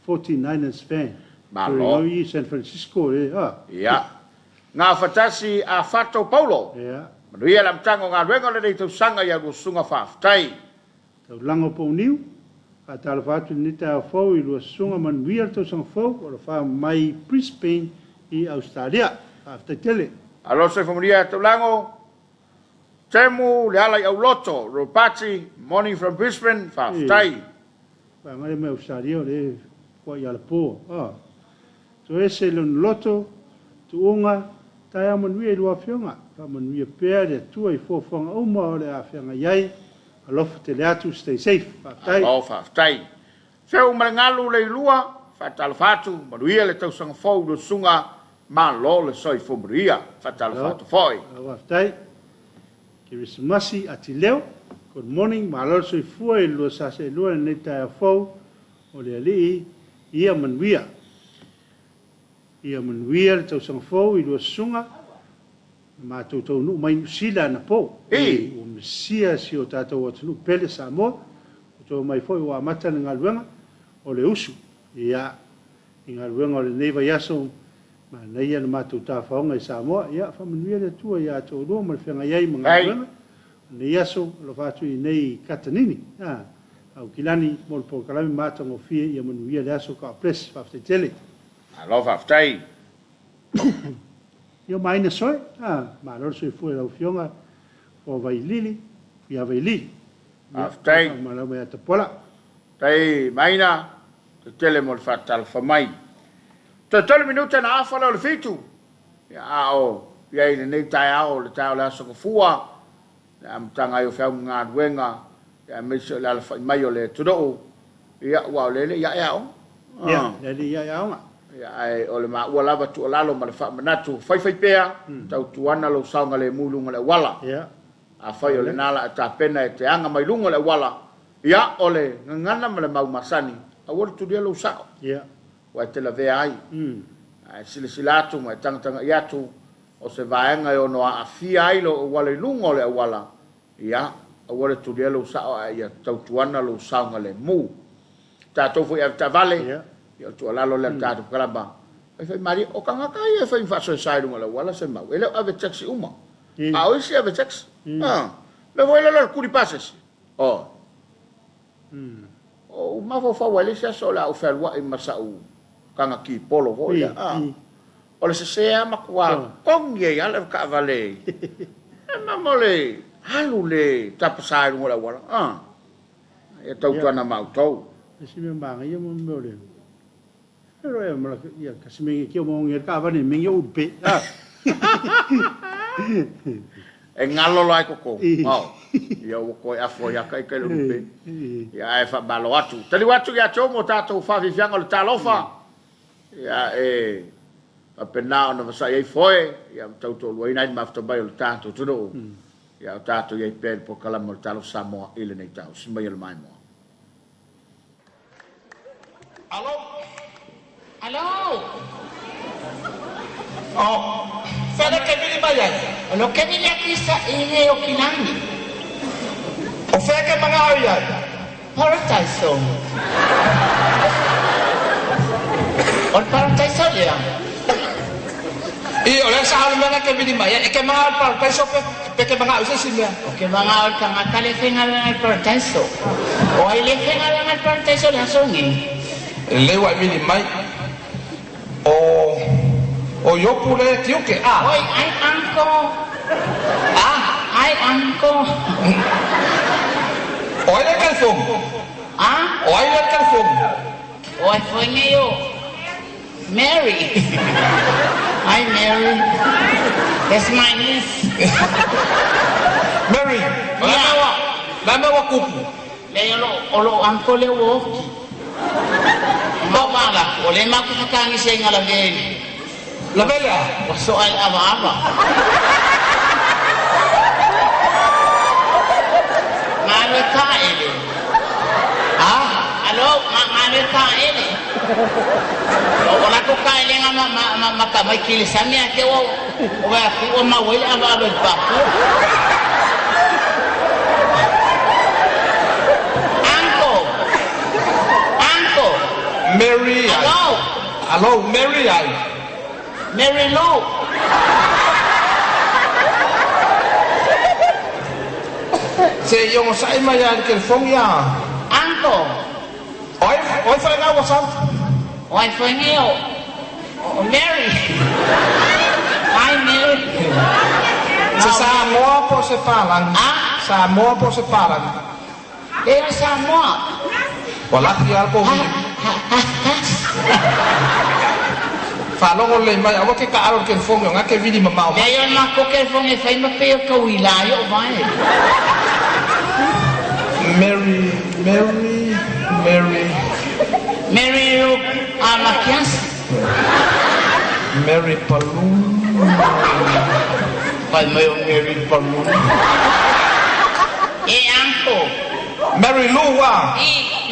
49ers fan malo i San Francisco ya nga fatasi a fato Paulo manuia lam tango nga renga le dei sanga ia go sunga faftai tau lango po niu a talafatu ni ta fo i lo sunga man wir to sang fo o fa mai Brisbane i Australia after tele alo se familia to lango temu le ala au loto ropati morning from Brisbane faftai pa ngale me Australia le ko ia le po so ese lo loto tu unga tai amanui lua fionga amanui pe de tu ai fo fonga o mo le afenga yai alofa te le atu stay safe tai faftai feu malangalu le lua fatal fatu manui le tau sanga fo do sunga ma lo le soi fo maria fatal fatu foi faftai kirismasi atileo good morning ma lo soi fu e lo sa se lo ne ta fo o le ali ia manuia ia manuia tau sang fo i lo sunga ma tu tu no mai sila na po o sia si o tata o tu pele Samoa to mai fo wa mata nga luenga o le usu ia inga luenga o le neva yaso ma nei na ma tu ta fa nga Samoa ia fa manuia le tu ia to lo ma fenga yai ma luenga ne yaso lo fa tu nei katanini au kilani mo po kalami mata ngo fie ia manuia le aso ka pres fa te tele alo faftai io mai na soi ma lo soi fu la fionga o vai lili ia vai lili faftai ma la me ta pola tai maina te tele mo fatal fa mai te 3 minuta na afa lo fitu ya o ia ile nei tai ao le tai la so fua am tanga yo fa nga wenga ya me so la fa mai o le tudo ia wa le ya ya o le ya ya o ya ai ole ma wala ba tu lalo ma fa manatu fai pea tau tuana lo saunga le mulunga le wala ya a fai ole nala ta pena e te anga mai lunga le wala ya ole ngana ma le mau masani a wor tu dia lo sa ya wa te la ve ai ai silatu ma tanga ya tu o se vaenga o no a fia ai lo wala lunga le wala ya a wor tu dia lo sa ya tau tuana lo saunga le mu ta to fu ta vale Ia tu lalo le tatu kalaba. Ai fai mari o kanga kai e fai faso sai runga la wala se mau. Ele ave taxi uma. A o se ave taxi. Le voi le kuri passes. O. O ma fo fa wale se sola o fer wa i masau. Kanga ki polo ho ia. O le se ma kwa konge ya le ka vale. Ma mole halu le tapa sai runga la wala. E tau tuana mau tau. Si me manga ia mo mole. Pero é mala ia kasime ki mo ngir ka vani me yo pe. E ngalo lai koko. Ia o ko a fo ya kai kai lupe. Ia e fa balo atu. Tali watu ya chomo tato fa vivianga le Talofa. Ia a pena ona sa ia foi, ia tau to lo ina ma fta bai le tato tudo. Ia tato ia pe po kala mo Talofa Samoa ile nei tau. Simba ia le mai mo. Alo? Alo? Oh, sana ke vili bayay? Ano ke vili akisa ihe o kinani? O fe ke mga ayay? Parataiso. On parataiso dia. Oleh sa alam mga ke vili bayay, ke mga parataiso pe ke mga ayay simya. Oke mga or kanga kale fengalan parataiso. O ile fengalan parataiso la songi. Lewa vili mai. O yo pule tiu ke Oi, ai angko. Ai angko. O ile kalfong. O ile kalfong. Oi, foi meio Mary. Hi, Mary. That's my niece. Mary. Lama wa kupu. Le olo angko le wo. Mawala, oleh mak kakangi saya ngalagin. Labela. Soal apa-apa. Ngareta ini. Halo, ngareta ini. Wala ko kailan nga makamay kilisan niya kaya o mawala ababad pa. Mary. Hello, Mary. Mary Lou. Se yung sa imayan kelfong ya. Angko. Oi fa nga wasap. Oi fa nga. Mary. Hi Mary. Sa Samoa po se palan. Samoa po se palan. Samoa. Wala kiyal po. Falo ko le mai awa ke ka aro ke fong nga ke vidi mamao. Dayon na ko ke fong e fai ma pe ka wilayo vai. Mary ro amakias. Mary Palun. Pai mai Mary Palun. Angko. Mary Lou wa.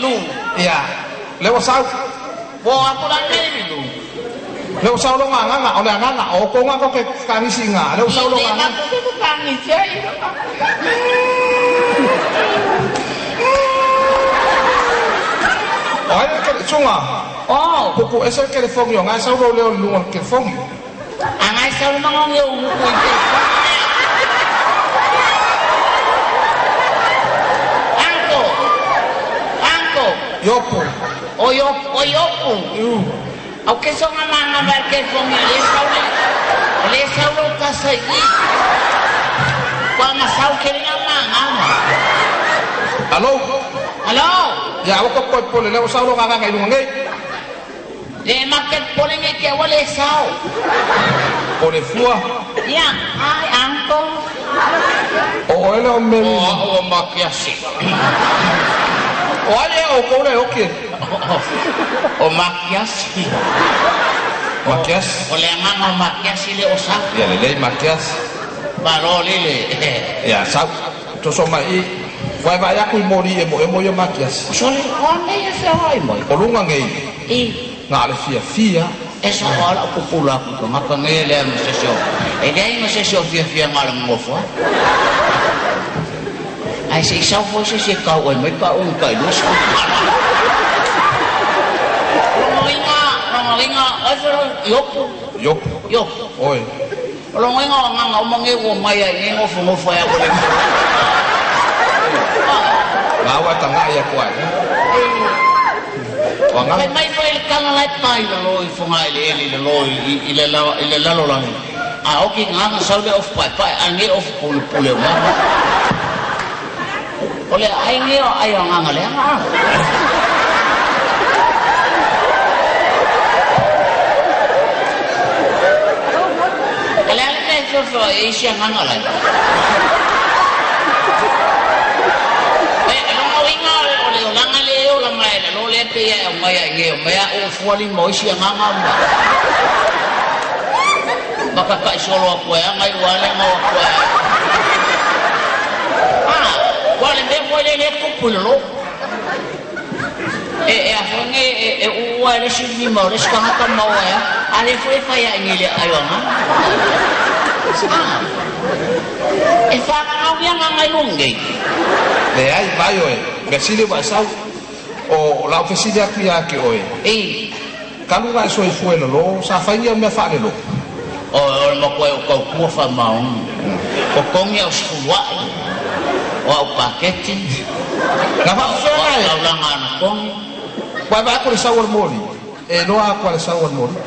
Lou. Ya. Lewa sao. Bo ako lang Mary Lou. Lewa sao lo nga o nga o ko nga ko ke kangi singa. Lewa sao lo nga. Ako ko kangi siya. Ay ke chunga. Kuku ese ke fong yo nga sao lo le lu ke fong. Ang ay sao mga yo. Yopo. Yopo. Aunque son a ver que con el sauro está seguido. Cuando sao que la manga. Hello. Ya ako po le sauro nga nga ilungan ngay. Le market poling que wale sao. Pole fua. Ya, ay uncle. O ele o Mary. O makiasi. Olha o cole o que? O makiasi. Makias? Oleh nga makiasi le osak. Ya le makias. Baro le. Ya sab. To so mai. Vai aku mori emo yo makias. Sole onde ya se vai moi. Olunga ngay. Ngale fia. Esa hora popular ko makangele mo sa show. Dai mo sa show fia ngale mo fo. Ai si sao foi se kau ai mai pa un kai lus. Oi inga asal yok Oi. Kalau inga ngomong itu maya ini ngomong ya boleh Bawa tangga ya kuat. Mai fai kanga lai pai lo funga ile lo ile lo lang. Oke nganga saule of pai ange of pule wa. Ole ainge ayo nganga le. Kalian itu Asia nganga lai. Ya maya nge maya ufuali moisi nganga baka ka solo ko ya ngai wale mo ko wale me wale le kupulo afonge wale shini mo le skanga ka mo ya ale foi fa ya ngile ayo nga fa ka ya ngai lunge De ai bayo gasile basau o la oficina aqui aqui oi. Kalu ga so fuelo lo sa faia me fa lo. O mo ko fa mau. O kongi o sua. O pakete. Ga fa fa la ulangan kong. Wa ba ko sa wor moli. E no a ko sa wor moli.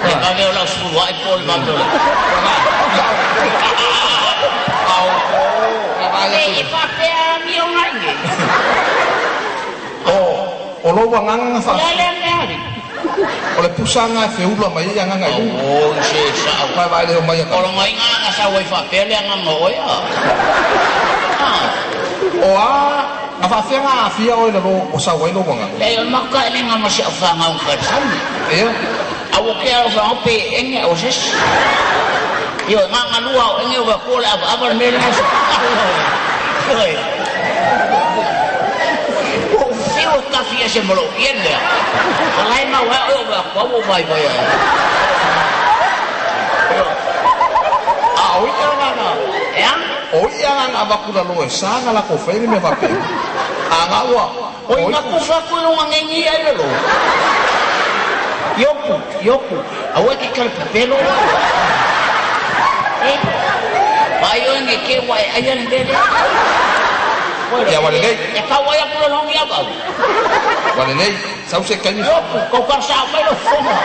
Ka ge la sua e pol ba do. Au. Ka ba e fa pe a mi o ngai. O lo wangang fa. Oleh pusanga feula mai yang ngai. Oh, sa apa vai le mai. Kalau ngai nga sa wai fa pele nga ngoi ya. O a fa fenga fia o lo sa wai lo wangang. Le maka ni nga masih fa nga ka san. Iya. Awo ke ao fa pe enge o ses. Yo nga lua enge ba ko la ba mele nga. Fia se molo pierde. Alai ma wa o ba ko vai vai. Oi ana. Ya? Oi ana ba ku lo sana la ko fe me va pe. Anga wa. Oi na ku fa ku lo ngengi ai lo. Yoku. Awe ke kal pelo. Bayo nge ke wai ayan dele. Ya wale nei. Ya kau ya pulo long ya kau. Wale nei, sau se kai mi. Kau kan sa mai lo fomo.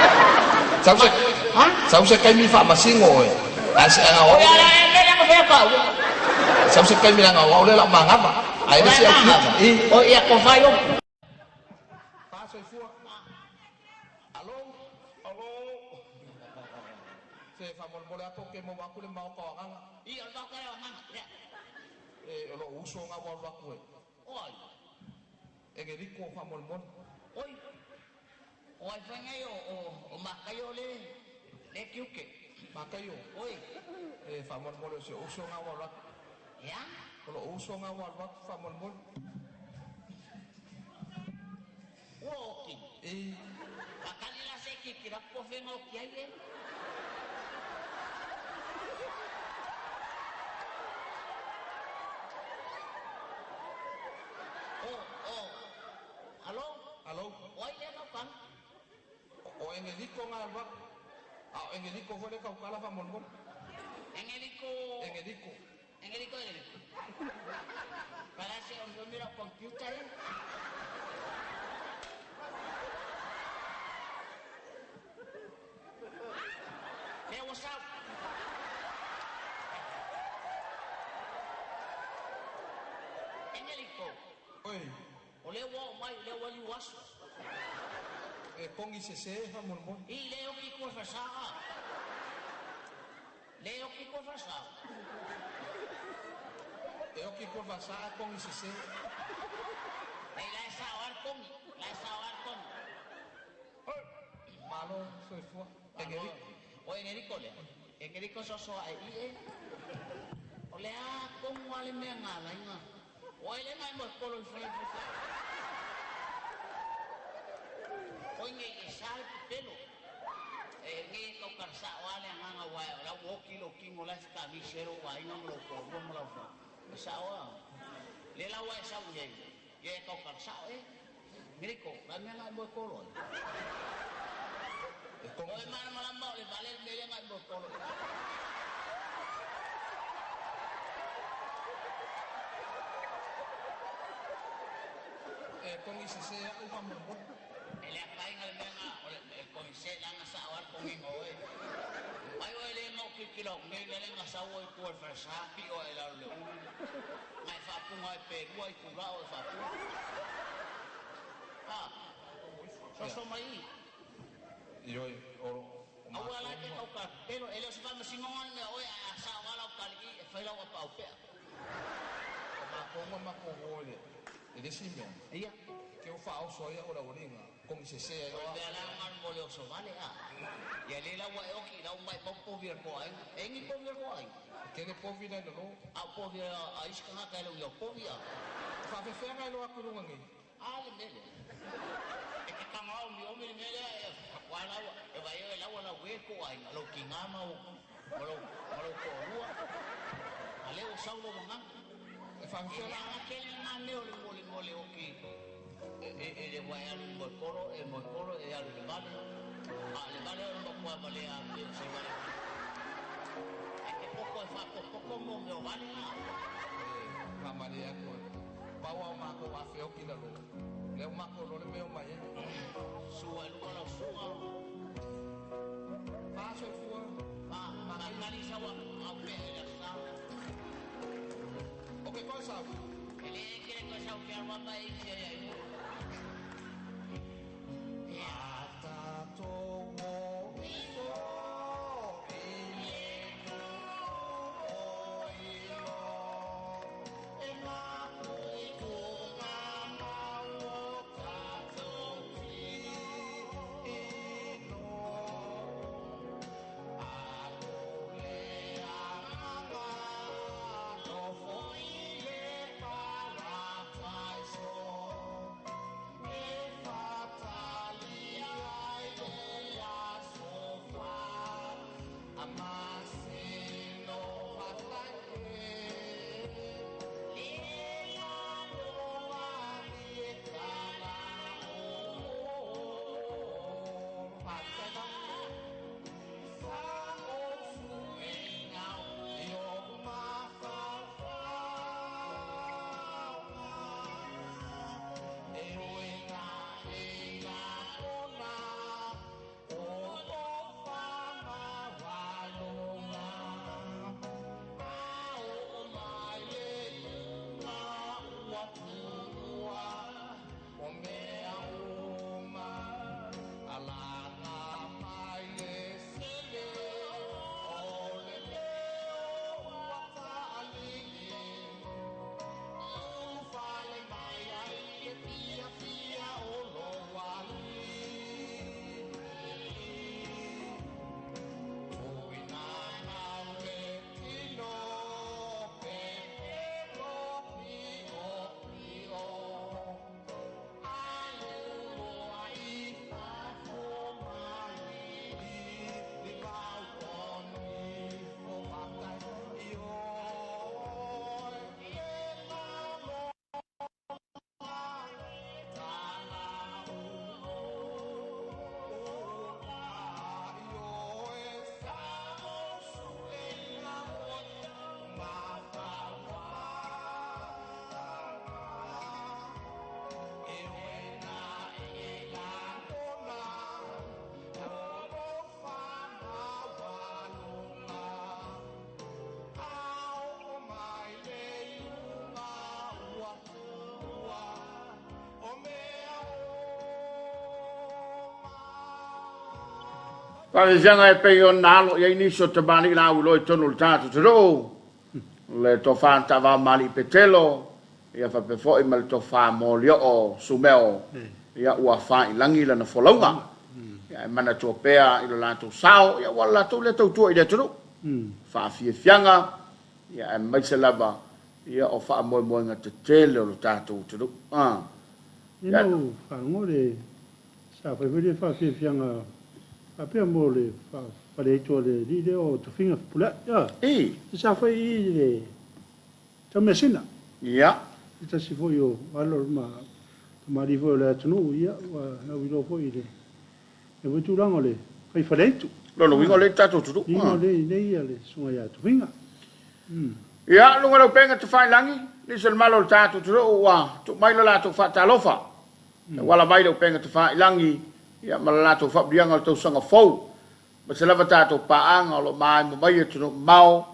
Sau se kai mi fa masingo. As anga o. Ya yang fe kau. Sau se kai mi nga o le la mangap. Ai ni sia. Oh ya kau fa yo. Pa so fu. Allo. Se fa mol bola to ke mo wa ku le mau ko anga. Iya ba ka ya hang. Lo uso nga wa wa ku. Oi. Engerico fa mol mon. Oi. Oi fa ngai o makayo le kiuke. Makayo. Oi. Fa mol mol se uso nga wa wa. Ya? Lo uso nga wa wa fa mol mon. Oki. Akali la se ki kira po vengo ki ai. Halo. Oi le no kan. O engerico nga wa. Engerico fo le ka kala fa mol mon. Engerico. Parece un mira computer. Hey, what's up? Engerico. Oi. Ole wo mai le wo li was. Kongi se fa mol mon. Leo ki ko fa sa. Eu que por passar com isso. La sawar kongi. Malo soy fu. Engerico so ai. Ole a como ale me ngala nga. Ole mai mo kolo fa. Oye, sal pelo. Nge kau karsa wale nganga wai la woki lo kingo la ska misero wai ngam lo ko mo la fa. Sawa. Le la wai sa ye. Ye kau karsa Ngiriko, kami nga mo ko ron. Oi mana malamba le vale meia ngai botolo. Komiti se upa mo. Ele apai ngal menga ole komisi langa sa awal komingo e. Ai ole mo kikilo ngai le nga sa oi ko versapi o ela le. Mai fa punga e pe ruai kura o fa. Ah. So mai. Yo Awala ke kau ka pero ele se fa masingon me oi sa awal o kali e fa la o pa o pe. Ma ko ole. Ele simbe. Iya. Que eu falo só ia ora oringa. Como se se Oi bela man boleh so vale ah. Ya le la wa o ki la mai po po vir ko ai. Engi po vir ko ai. que ele povi na no. A po vir a iska ka lo yo po vir. Fa fe fe ngai lo akurunga ngi. Ale mele. E ke ka mau mi o mi mele e wala e vai e la wala we ko ai lo ki ngama o lo ko rua. Ale o saulo nga. E fa fe La aquele na leo le mole o ki. E vai al mocoro e al vale. Ale vale no po vale a se vale. E ke poco e fa poco mo me vale. Maria ko. Bawa ma ko wa fe o ki la lo. Le ma ko lo le me o mai. Sua lo sua. Pa so fu. Ma ngali sa wa a pe la sa. O que cosa? Ele quiere cosa o que arma mai se aí. Pare zanga e pe o nalo ia ini so te bani la u loi tonu tatu te ro. Le to fa ta va mali petelo ia fa pe fo i mal to fa mo lio o sumeo. Ia ua fa i langi la na folonga. Ia mana to pea i la to sao ia wala to le to tu i le tru. Fa fi fianga ia e mai se lava ia o fa mo mo nga te tele o tatu te ro. Ia no fa ngore sa fa vede fa fi fianga. Apa mole pada itu le di dia o tu finga pula ya. Sa fa i le ta mesina. Ya. Ita si fo yo valor ma di fo le tunu ya wa na wi lo fo i le. E vo tu lang ole fai faleitu. Lo wingo le tatu tu. Ingo le ale sunga ya tu winga. Ya, lunga lo penga te fai langi. Ni sel malo tatu tu wa tu mai la tu fa talofa. Wala mai lo penga te fai langi. Ya malala tu fa bianga tu sanga fou. Ma se lava tatu paanga lo mai mai tu mau.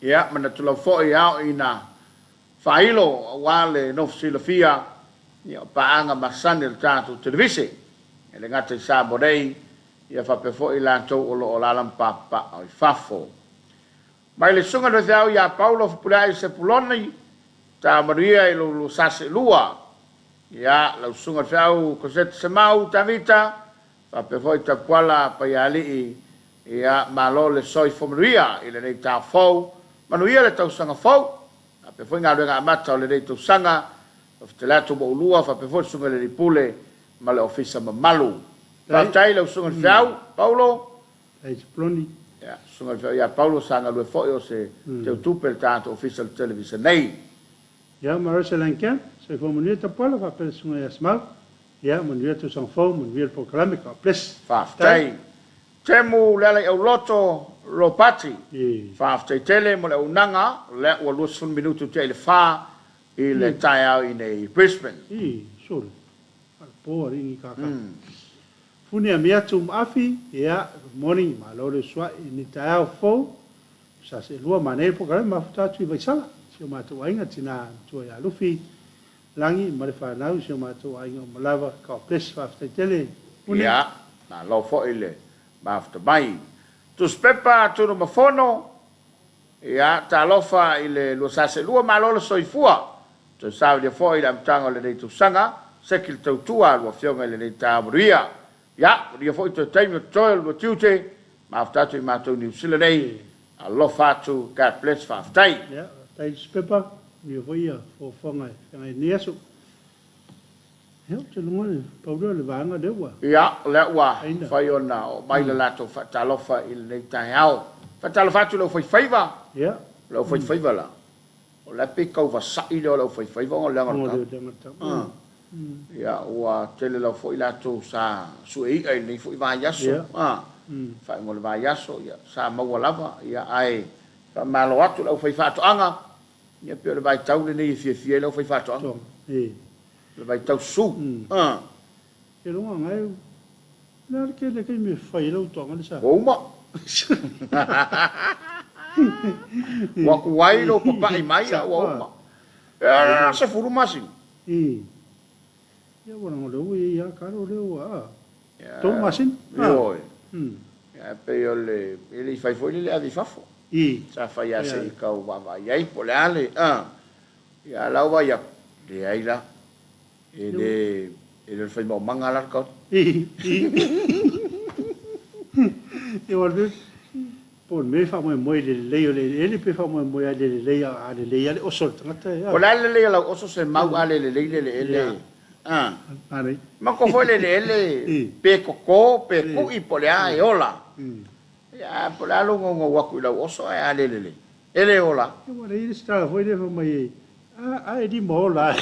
Ya, mana tu lo fo ya ina. Failo wale no silafia. Ya paanga masani le tatu televisi. Ele ngata sa bodei. Ya fa pe fo ila to o la lampa pa o fafo. Mai le sunga do thau ya Paulo pulai se puloni ta Maria lo sase lua. Ya la sunga thau ko set semau ta vita fa pe foi ta kwala pa ya li ya malo le soi fo Maria ile nei ta fo Manuia le tau sanga fo pe foi nga nga mata le nei tau sanga of te lato bo lua fa pe foi sunga le pule ma le ofisa malu fa tai le sunga thau Paulo ai sploni. Ja, sunga ya Paulo sanga lo fo yo se te tupe tanto official television nei. Ja, maar se lanken, se fo mo ta pala fa per sunga ya smal. Ja, mo nie tu sang fo, mo nie programme ka plus. Fa tai. Temu lele o loto lo pati. Fa tai tele mo le unanga le o lo sun minuto tele fa il taia in Brisbane. Sure. Al po ringi ka ka. Funi a mea tum afi, ia, morning, ma lore swa, ni tae fo, sa se lua manei po kare, ma futa tui vai sala, si o matu ainga tina tua ia lufi, langi, ma le whanau, si o matu ainga o malawa, ka o ples, whaftai tele. Ia, na lo fo ile, ma futa mai. Tu spepa, tu no mafono, ia, Talofa ile lua sase lua, ma lole soifua, tu sawi fo ile amtanga le nei tu sanga, sekil tau tua, lua fionga ile nei tamuria. Ja, die foi te time toil wat tute, maar afdat u maar toen New Zealand nei, a lo fatu gat bless fa aftai. Ja, tai spepa, ni foi fo fonga, ngai neso. Ja, te longa, Paulo le vanga de wa. Ja, le wa, fai ona o mai le lato fa Talofa il nei tai hau. Fa Talofa tu lo foi faiva. Ja. Lo foi faiva la. O la pe kau va sai lo foi faiva o le ngata. Ya, wa tele la foi la to sa sui ai nei foi va yaso. Fa ngol va yaso ya sa ma lava ya ai fa malo atu la foi fa to anga. Ya pe le vai tau le nei fie la foi fa to anga. Le vai tau su. Ke lo ngai. Na ke le ke me fai lo to anga sa. O ma. Wa kuai lo papa i mai ya wa ma. Ya se furu masi. Ya bueno lo ya caro lo to masin. Yo. Ya pe yo le ele fai foi le adi fafo. Sa fai ya se ka wa va ya i polale. Ya la va ya de aí la. Ele fai mo mangalar ka. Eu olhei por me fa mo le ele pe fa mo le o sol tata ya. Polale le la oso se mau ale le. Ma ko foi le pe koko pe ku i polea e ola. Ya polea lo ngo wa ku la oso e ale le. Ele ola. E mo le sta foi de mai di mo la.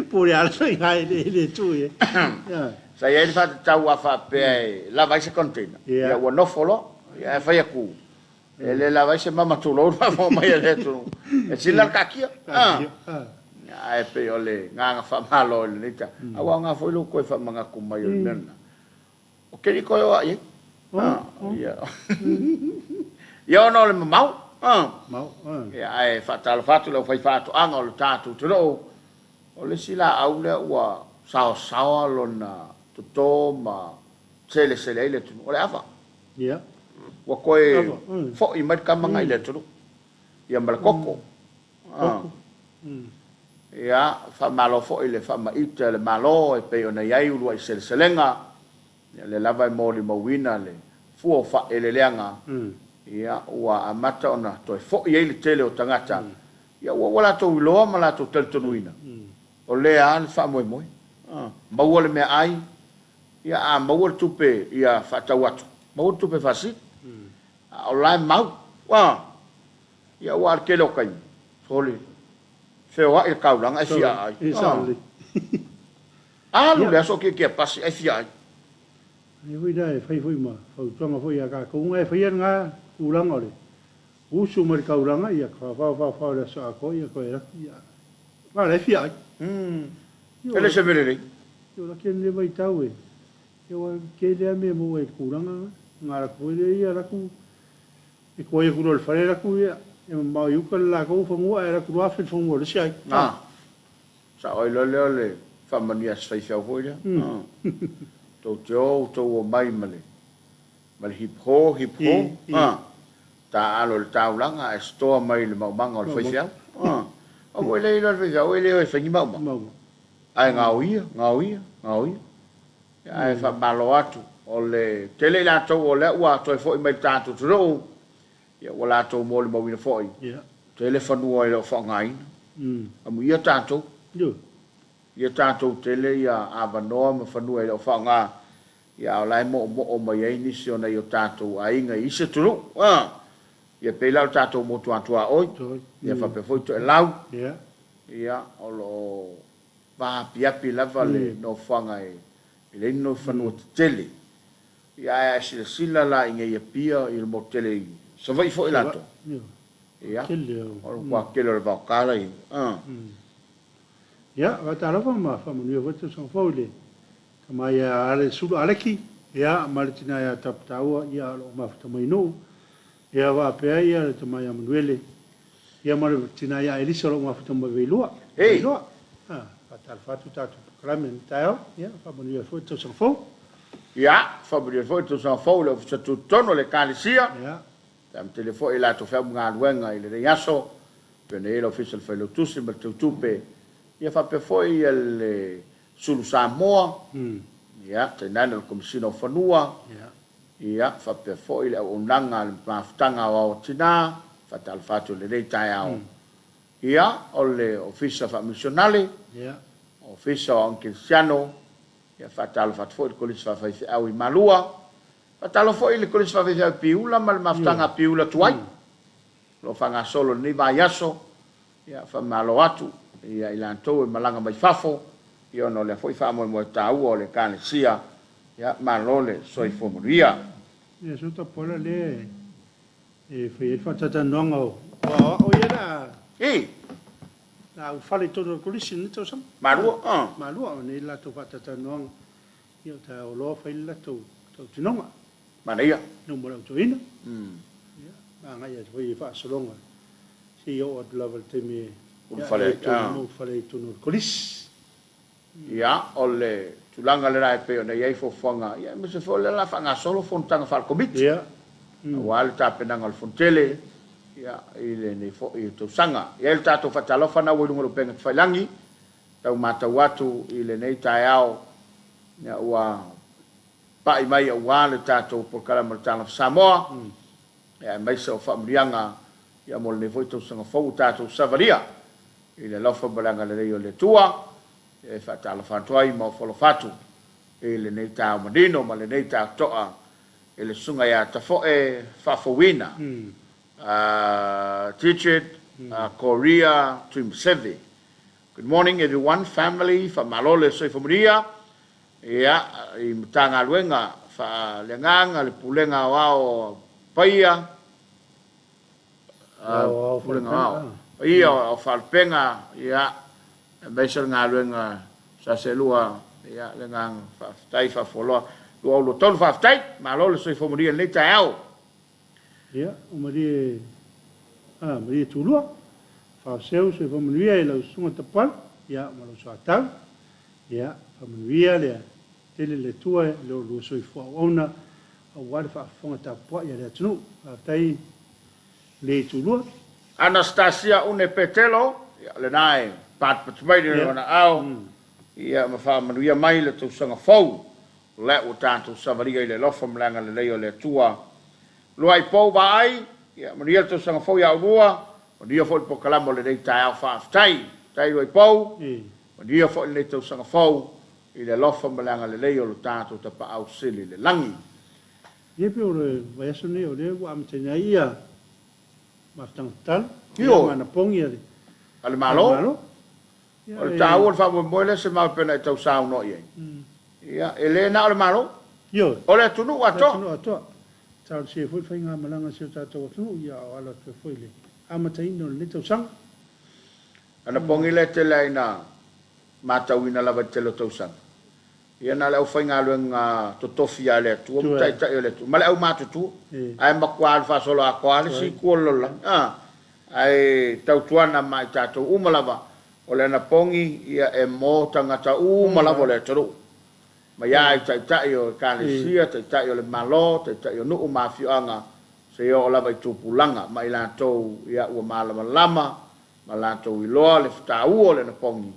Por al sai le tu e. Ya. Sa ia fa tau wa fa pe la vai se container. Ya wa no folo. Ya fa ya ku. Ele la vai se mama tu lo fa mo mai le tu. E sila ka kia. Ai pe ole nga fa malo le nita awa nga foi lo ko fa manga ku mai le nana o ke ni ko ai ya yo no le mau ya ai fa tal fatu lo fai fatu anga lo tatu to o le sila au le wa sao lo na to ma sele le tu o le ava ya wa ko fo i mai ka manga le tu ya mal koko ya fa malo fo ile fa ma ita le malo e pe ona yai ulu ai selenga le lava mo li mo wina le fu fa ele leanga ya wa amata ona to fo ye le tele o tangata ya wa wala to lo ma la to tel tonuina o le an fa mo ma wole me ai ya ma wol tupe ya fa tawatu ma wol tupe fa si o la mau wa ya wa ke lo kai soli fe wa e kau lang ai sia ai Lu le aso ke pasi ai fia. Ni hui dai fai ma, fau tonga fai ka ko ngai fai nga ulang ole. Usu mar ka uranga ia ka fa le sa ko ia ko era. Ma le fia. Ele se vere. Yo la ken le mai tau e. Yo ke le me mo e kuranga ngara ko le ia la ku. E ko ia ku lo fare la ku ia. E ma yu ka la ko fa mo era ku afi fa mo le sai. Sa oi le fa mania fai fia ho ia. To o mai male. Mal hip ho. Ta alo le taulanga e stoa mai le maumanga o le fai fia. O ko le fai fia, o le fai mauma. Ai ngauia. Ai fa malo atu o le tele la to o le ua to foi mai tatu tro. Ia wala to mo le mawina foi. Tele fanua ile fa ngai. Amu ia tatu. Ia tatu tele ia avanoa ma fanua ile fa nga. Ia lai mo o mai ai ni sio na ia tatu ai nga ise tro. Ia pela tatu mo tua oi. Ia fa pe foi to lau. Ia o lo va piapi lava le no fanga e no fanu tele ia sila la inga ia pia il motele so vai foi lato ia o qua kele va kala ia va Talofa ma famuni o voto son foule kama ia ale sulu aleki ia martina ia tap taua ia lo ma mai no ia va pe ia te mai manuele ia martina ia elisa lo ma mai velua Talofa tatu klamen tao ia famuni o voto son foule ia fabri foi to sa foule of tu tono le calisia ia tam telefone la to fa mga luenga ile yaso pene il official fa lo tusi ma tupe ia fa pe foi il sul Samoa ia tenana il commissioner fanua ia fa pe foi le unanga le maftanga o tina fa Talofa le dei tao ia o le official Faamisionare ia official anche ia Talofa foi le kolis fa fai au I malua Talofa foi le kolis fa fai piula mal maftanga piula tuai lo fanga solo ni va yaso ia fa malo atu ia ilanto malanga mai fafo io no le foi fa mo tau o le cane sia ia malole soi fomuria ia suta pola le e fai fa tata nonga o ia na fale todo kolis ni to sam malua ni la to fa tata nonga io ta o lo fai la to tinonga mana ia no mo to ina ia nga ia foi fa solonga si o level temi fale to no kolis ia ole tulanga le rai pe ona ia fo fanga ia me se fo le la fanga solo fontanga fal komiti ia wal ta penanga al fontele ia ile ne fo I to sanga ia il tato fa Talofa na wo lungo penga failangi tau mata watu ile nei taiao ya wa pai mai wa le tato por kala martana Samoa ya mai so familianga ya mol ne foi to sanga fo tato savaria ile lofa balanga le yo le tua e fa Talofa toi mo folo fatu ile nei tao madino ma le nei ta toa ile sunga ya tafo e fa fowina teacher Korea Trim Sevi. Good morning everyone, family from Malole Soifomuria. Ia I mtanga luenga fa lenganga le pulenga wao paia pulenga wao paia o falpenga ia besel nga luenga sa selua ia lengang fa tai fa folo lo ton fa tai Malole Soifomuria le tao ia o mari tulua fa seu se familia e lo sunga tapal ia ma lo sa ia familia le tele le tua lo soi fo ona a wale fa fonga tapua ia le tunu tai le tulua Anastasia une petelo ia le nai pat patmai na au ia ma fa manuia mai le tu sanga fou le o tanto savaria le lofa mlanga le leo le tua lo ai po vai ia manuia tu sanga fou ia ua o dia foi po kalamo le dei tai fa tai lo ai po o dia foi le tu sanga fou I le lofa malanga le leo lo tato ta pa au sili le langi. Ia pe o le vaiaso ne o le wa amtena ia maftang tal. Io. Mana pongi ale. Ale malo? O le tāua le whamoimoile se mau pena e tau sāu no i. Ia, e le na o le maro? Yo. O le tunu ato? Tunu ato. Tau se fui fai ngā malanga se o tātou tunu, ia o ala te fui le. Amata ino le tau sang. Ana pongi le te leina mātau ina lava te lo tau sang. Ia na le au whai ngā luenga totofi a le atua, mutai tai o le atua. Ma le au mātutu, ai makua alfa solo a koa le si kuolola. Ai tau tuana mai tātou umalava, o le na pongi ia e mō tangata umalava le taru. Ma ia ai tai o kālesia, tai o le malo, tai o nuu mawhianga, se o lava i tūpulanga, ma i lātou ia ua mālama lama, ma lātou i loa le whtāua o le na pongi.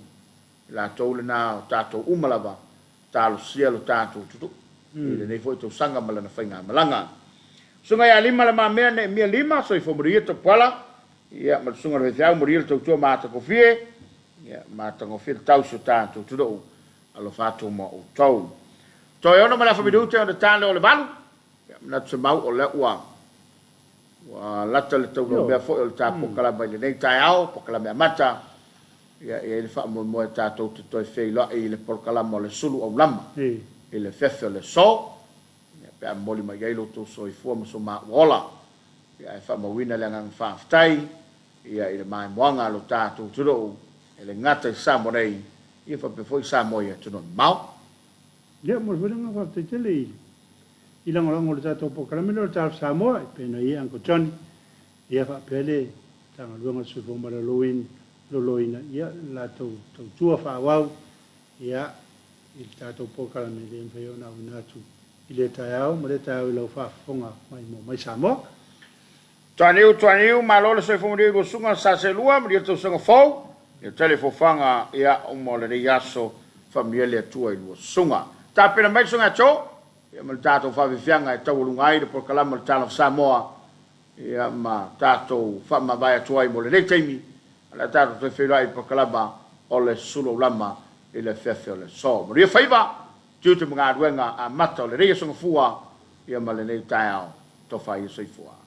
Lātou le nā o tātou umalava, talo sia lo tātou tutu. Ile nei foi tau sanga mala na whainga malanga. Sunga ia lima le mamea ne mia lima, so i whamuria to pala, ia ma sunga le thiau, muria le tau tua māta kofie, ia māta kofie tau so tātou tutu, alo whātou ma o tau. Toi ona ma la whamidute o le tāle o le valu, ia na tse mau o le ua. Wa lata le tau no mea foi o le tā pokalama i le nei tai au, pokalama mata, ia e le wha mo e tātou te toi whei loa i le pokalama o le sulu au lama, i le whewhi o le so, ia pe a moli mai eilo tō so i fua maso maa uola, ia e wha mawina le ngang whaafitai, ia i le mai moanga lo tātou turo, e le ngata i Samoa nei, ia wha pe foi Samoa i atuno mau. Ia mo le nga whaafitai tele i. I langolango le tātou pokalama le tātou Samoa, i pēna i Uncle Johnny, ia wha pele, tanga luanga sufomara loina, ia la tau tua whaawau, ia i tātou pokalama le mwhai ona au nātu. I le taiao, ma le taiao i lau whaafonga mai Samoa. Tuaniu, malola soi fomuri go sunga sa se lua, mri tau sunga fau, ia telefofanga ia umo le yaso familia tua i lua sunga. Ta pena mai sunga cho, ia ma tātou whaafifianga e tau lungai de pokalama le Talofa Samoa, ia ma tātou whaamawai atua i mo le teimi, ala tātou te whirai pokalama o le sulu lama i le whewhi o le so. Maria whaiva, tiu te mga aduenga a mata o le reia sunga fua, ia ma le nei tai au, tofa i soifua.